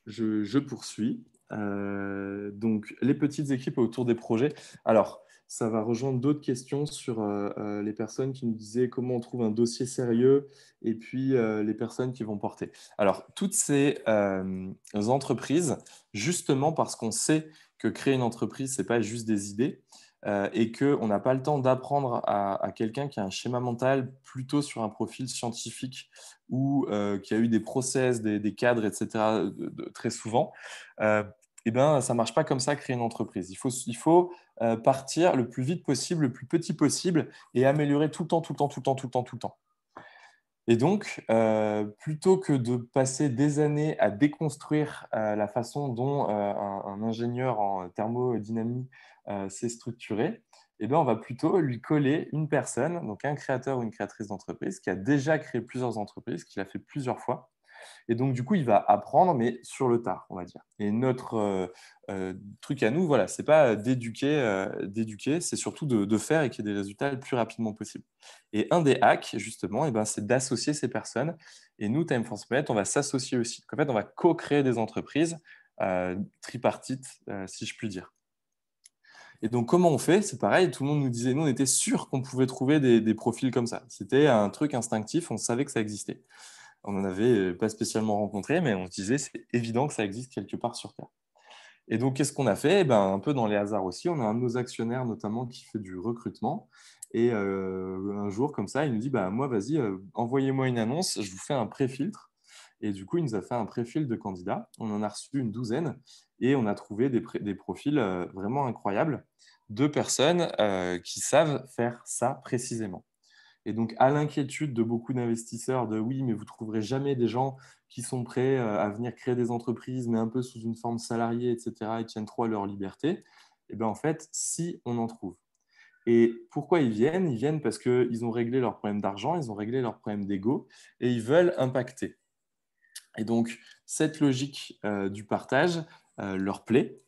Speaker 2: Je poursuis. Donc, les petites équipes autour des projets. Alors, ça va rejoindre d'autres questions sur les personnes qui nous disaient comment on trouve un dossier sérieux et puis les personnes qui vont porter. Alors, toutes ces entreprises, justement parce qu'on sait que créer une entreprise, ce n'est pas juste des idées et qu'on n'a pas le temps d'apprendre à quelqu'un qui a un schéma mental plutôt sur un profil scientifique ou qui a eu des process, des cadres, etc., très souvent, ça ne marche pas comme ça, créer une entreprise. Il faut partir le plus vite possible, le plus petit possible et améliorer tout le temps. Et donc, plutôt que de passer des années à déconstruire la façon dont un ingénieur en thermodynamie s'est structuré, on va plutôt lui coller une personne, donc un créateur ou une créatrice d'entreprise qui a déjà créé plusieurs entreprises, qui l'a fait plusieurs fois. Et donc, du coup, il va apprendre, mais sur le tard, on va dire. Et notre truc à nous, voilà, ce n'est pas d'éduquer, c'est surtout de faire et qu'il y ait des résultats le plus rapidement possible. Et un des hacks, justement, c'est d'associer ces personnes. Et nous, Time for the Planet, on va s'associer aussi. Donc, en fait, on va co-créer des entreprises tripartites, si je puis dire. Et donc, comment on fait? C'est pareil, tout le monde nous disait, nous, on était sûr qu'on pouvait trouver des profils comme ça. C'était un truc instinctif, on savait que ça existait. On n'en avait pas spécialement rencontré, mais on se disait, c'est évident que ça existe quelque part sur Terre. Et donc, qu'est-ce qu'on a fait? Eh ben, un peu dans les hasards aussi, on a un de nos actionnaires notamment qui fait du recrutement. Et un jour, comme ça, il nous dit, bah, moi, vas-y, envoyez-moi une annonce, je vous fais un pré-filtre. Et du coup, il nous a fait un pré-filtre de candidats. On en a reçu une douzaine et on a trouvé des profils vraiment incroyables de personnes qui savent faire ça précisément. Et donc, à l'inquiétude de beaucoup d'investisseurs de oui, mais vous ne trouverez jamais des gens qui sont prêts à venir créer des entreprises, mais un peu sous une forme salariée, etc., et tiennent trop à leur liberté, et bien en fait, si on en trouve. Et pourquoi ils viennent? Ils viennent parce qu'ils ont réglé leurs problèmes d'argent, ils ont réglé leurs problèmes d'ego, et ils veulent impacter. Et donc, cette logique du partage leur plaît.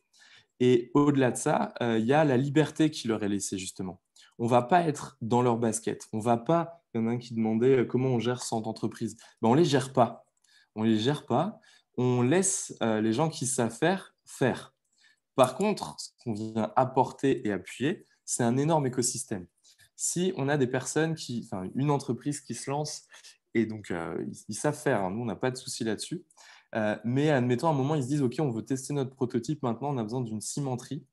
Speaker 2: Et au-delà de ça, il y a la liberté qui leur est laissée, justement. On ne va pas être dans leur basket. On va pas, il y en a un qui demandait comment on gère 100 entreprises. Ben, on ne les gère pas. On ne les gère pas. On laisse les gens qui savent faire, faire. Par contre, ce qu'on vient apporter et appuyer, c'est un énorme écosystème. Si on a des personnes une entreprise qui se lance, et donc ils savent faire, hein, nous on n'a pas de souci là-dessus, mais admettons à un moment ils se disent ok, on veut tester notre prototype, maintenant on a besoin d'une cimenterie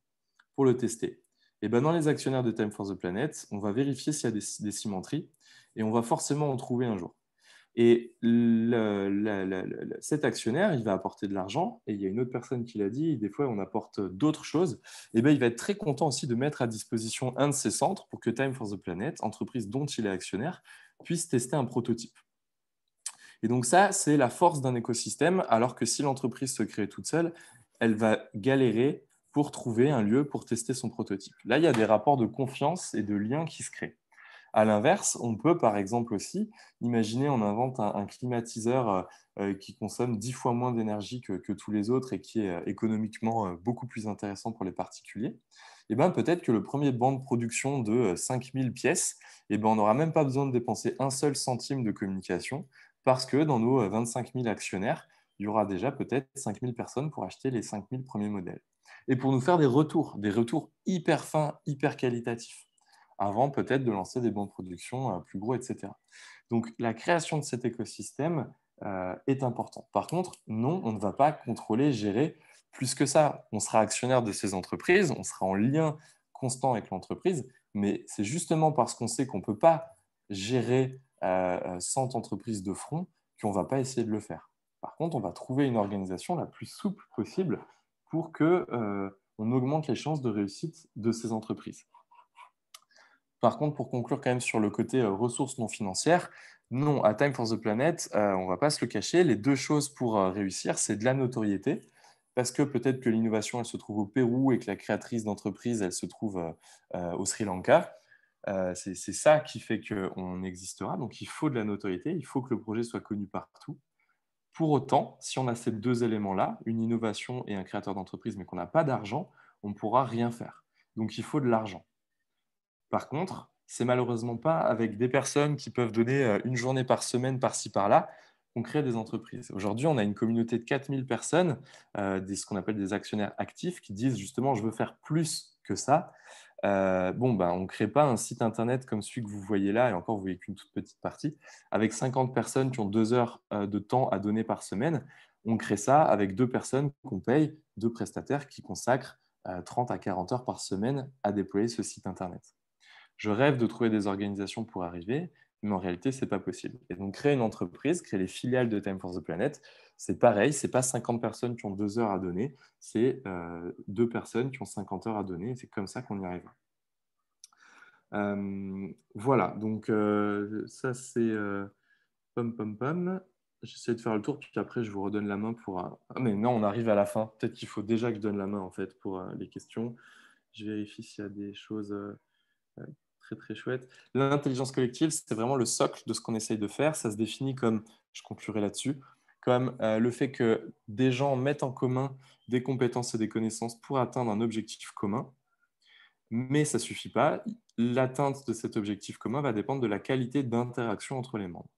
Speaker 2: pour le tester. Et ben, dans les actionnaires de Time for the Planet, on va vérifier s'il y a des cimenteries et on va forcément en trouver un jour. Et cet actionnaire, il va apporter de l'argent, et il y a une autre personne qui l'a dit, des fois on apporte d'autres choses, et bien, il va être très content aussi de mettre à disposition un de ses centres pour que Time for the Planet, entreprise dont il est actionnaire, puisse tester un prototype. Et donc ça, c'est la force d'un écosystème, alors que si l'entreprise se crée toute seule, elle va galérer pour trouver un lieu pour tester son prototype. Là, il y a des rapports de confiance et de liens qui se créent. À l'inverse, on peut par exemple aussi imaginer, on invente un climatiseur qui consomme 10 fois moins d'énergie que tous les autres et qui est économiquement beaucoup plus intéressant pour les particuliers. Et ben, peut-être que le premier banc de production de 5000 pièces, et ben, on n'aura même pas besoin de dépenser un seul centime de communication parce que dans nos 25 000 actionnaires, il y aura déjà peut-être 5000 personnes pour acheter les 5000 premiers modèles. Et pour nous faire des retours hyper fins, hyper qualitatifs, avant peut-être de lancer des bancs de production plus gros, etc. Donc, la création de cet écosystème est importante. Par contre, non, on ne va pas contrôler, gérer plus que ça. On sera actionnaire de ces entreprises, on sera en lien constant avec l'entreprise, mais c'est justement parce qu'on sait qu'on ne peut pas gérer 100 entreprises de front qu'on ne va pas essayer de le faire. Par contre, on va trouver une organisation la plus souple possible pour qu'on augmente les chances de réussite de ces entreprises. Par contre, pour conclure quand même sur le côté ressources non financières, non, à Time for the Planet, on ne va pas se le cacher, les deux choses pour réussir, c'est de la notoriété, parce que peut-être que l'innovation, elle se trouve au Pérou et que la créatrice d'entreprise, elle se trouve au Sri Lanka. C'est ça qui fait qu'on existera. Donc, il faut de la notoriété, il faut que le projet soit connu partout. Pour autant, si on a ces deux éléments-là, une innovation et un créateur d'entreprise, mais qu'on n'a pas d'argent, on ne pourra rien faire. Donc, il faut de l'argent. Par contre, c'est malheureusement pas avec des personnes qui peuvent donner une journée par semaine, par-ci, par-là, qu'on crée des entreprises. Aujourd'hui, on a une communauté de 4000 personnes, ce qu'on appelle des actionnaires actifs, qui disent justement « je veux faire plus que ça ». On ne crée pas un site internet comme celui que vous voyez là, et encore, vous voyez qu'une toute petite partie, avec 50 personnes qui ont 2 heures de temps à donner par semaine. On crée ça avec 2 personnes qu'on paye, 2 prestataires qui consacrent 30 à 40 heures par semaine à déployer ce site internet. Je rêve de trouver des organisations pour arriver, mais en réalité, ce n'est pas possible. Et donc, créer une entreprise, créer les filiales de Time for the Planet, c'est pareil, ce n'est pas 50 personnes qui ont 2 heures à donner, c'est 2 personnes qui ont 50 heures à donner, et c'est comme ça qu'on y arrive. Voilà, donc ça c'est pom. J'essaie de faire le tour, puis après je vous redonne la main pour... Ah mais non, on arrive à la fin. Peut-être qu'il faut déjà que je donne la main en fait pour les questions. Je vérifie s'il y a des choses... très très chouette. L'intelligence collective, c'est vraiment le socle de ce qu'on essaye de faire. Ça se définit comme, je conclurai là-dessus, comme le fait que des gens mettent en commun des compétences et des connaissances pour atteindre un objectif commun. Mais ça ne suffit pas. L'atteinte de cet objectif commun va dépendre de la qualité d'interaction entre les membres.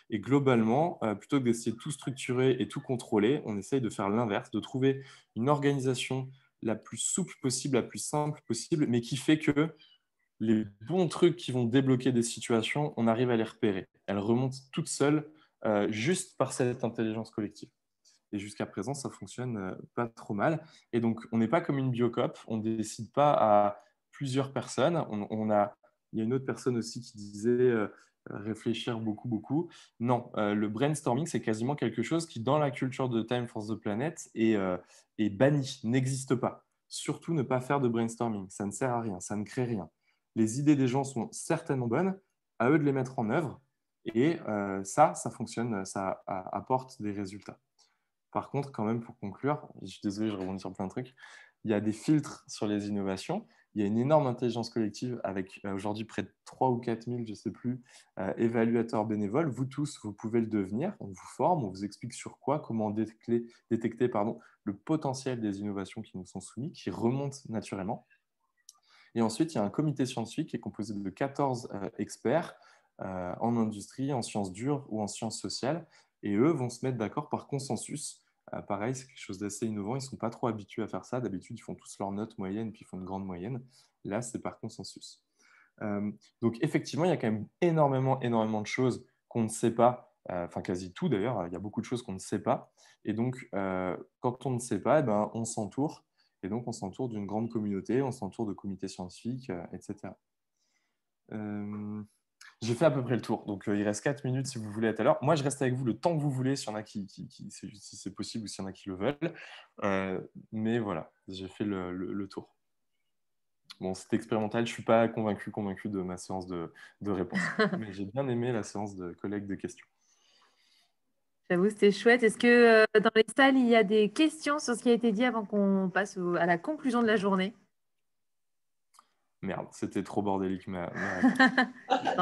Speaker 2: Et globalement, plutôt que d'essayer de tout structurer et tout contrôler, on essaye de faire l'inverse, de trouver une organisation la plus souple possible, la plus simple possible, mais qui fait que les bons trucs qui vont débloquer des situations, on arrive à les repérer. Elles remontent toutes seules juste par cette intelligence collective. Et jusqu'à présent, ça fonctionne pas trop mal. Et donc, on n'est pas comme une Biocop, on ne décide pas à plusieurs personnes. Il y a une autre personne aussi qui disait réfléchir beaucoup, beaucoup. Non, le brainstorming, c'est quasiment quelque chose qui, dans la culture de Time for the Planet, est banni, n'existe pas. Surtout ne pas faire de brainstorming, ça ne sert à rien, ça ne crée rien. Les idées des gens sont certainement bonnes, à eux de les mettre en œuvre, et ça fonctionne, ça apporte des résultats. Par contre, quand même, pour conclure, je suis désolé, je rebondis sur plein de trucs, il y a des filtres sur les innovations. Il y a une énorme intelligence collective avec aujourd'hui près de 3 ou 4 000, je ne sais plus, évaluateurs bénévoles. Vous tous, vous pouvez le devenir. On vous forme, on vous explique sur quoi, comment détecter le potentiel des innovations qui nous sont soumises, qui remontent naturellement. Et ensuite, il y a un comité scientifique qui est composé de 14 experts en industrie, en sciences dures ou en sciences sociales. Et eux vont se mettre d'accord par consensus. Pareil, c'est quelque chose d'assez innovant. Ils ne sont pas trop habitués à faire ça. D'habitude, ils font tous leurs notes moyennes, puis ils font une grande moyenne. Là, c'est par consensus. Donc, effectivement, il y a quand même énormément de choses qu'on ne sait pas. Enfin, quasi tout d'ailleurs. Il y a beaucoup de choses qu'on ne sait pas. Et donc, quand on ne sait pas, on s'entoure. Et donc, on s'entoure d'une grande communauté, on s'entoure de comités scientifiques, etc. J'ai fait à peu près le tour, donc il reste 4 minutes si vous voulez être à l'heure. Moi, je reste avec vous le temps que vous voulez, s'il y en a si c'est possible ou s'il y en a qui le veulent. Mais voilà, j'ai fait le tour. Bon, c'était expérimental, je ne suis pas convaincu de ma séance de réponse. Mais j'ai bien aimé la séance de collecte de questions.
Speaker 1: J'avoue, c'était chouette. Est-ce que dans les salles, il y a des questions sur ce qui a été dit avant qu'on passe à la conclusion de la journée?
Speaker 2: Merde, c'était trop bordélique.
Speaker 1: Non,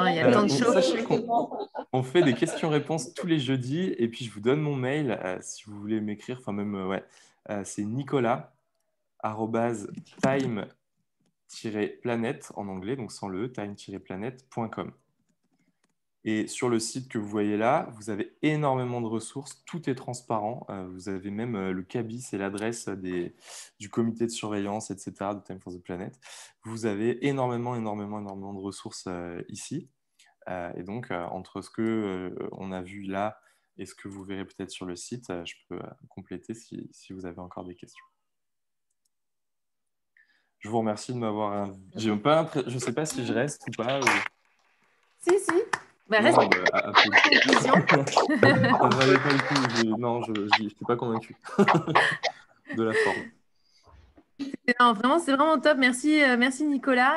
Speaker 1: il y a tant de choses.
Speaker 2: Sachez qu'on fait des questions-réponses tous les jeudis et puis je vous donne mon mail si vous voulez m'écrire. Enfin, même, c'est nicolas@time-planet en anglais, donc sans le time-planet.com. Et sur le site que vous voyez là, vous avez énormément de ressources, tout est transparent. Vous avez même le cabis et l'adresse du comité de surveillance, etc., de Time for the Planet. Vous avez énormément de ressources ici. Et donc, entre ce qu'on a vu là et ce que vous verrez peut-être sur le site, je peux compléter si vous avez encore des questions. Je vous remercie de m'avoir... Je ne sais pas si je reste ou pas.
Speaker 1: Si. Bah, reste.
Speaker 2: Non, je ne suis pas convaincu de la forme.
Speaker 1: Non, vraiment, c'est vraiment top. Merci Nicolas.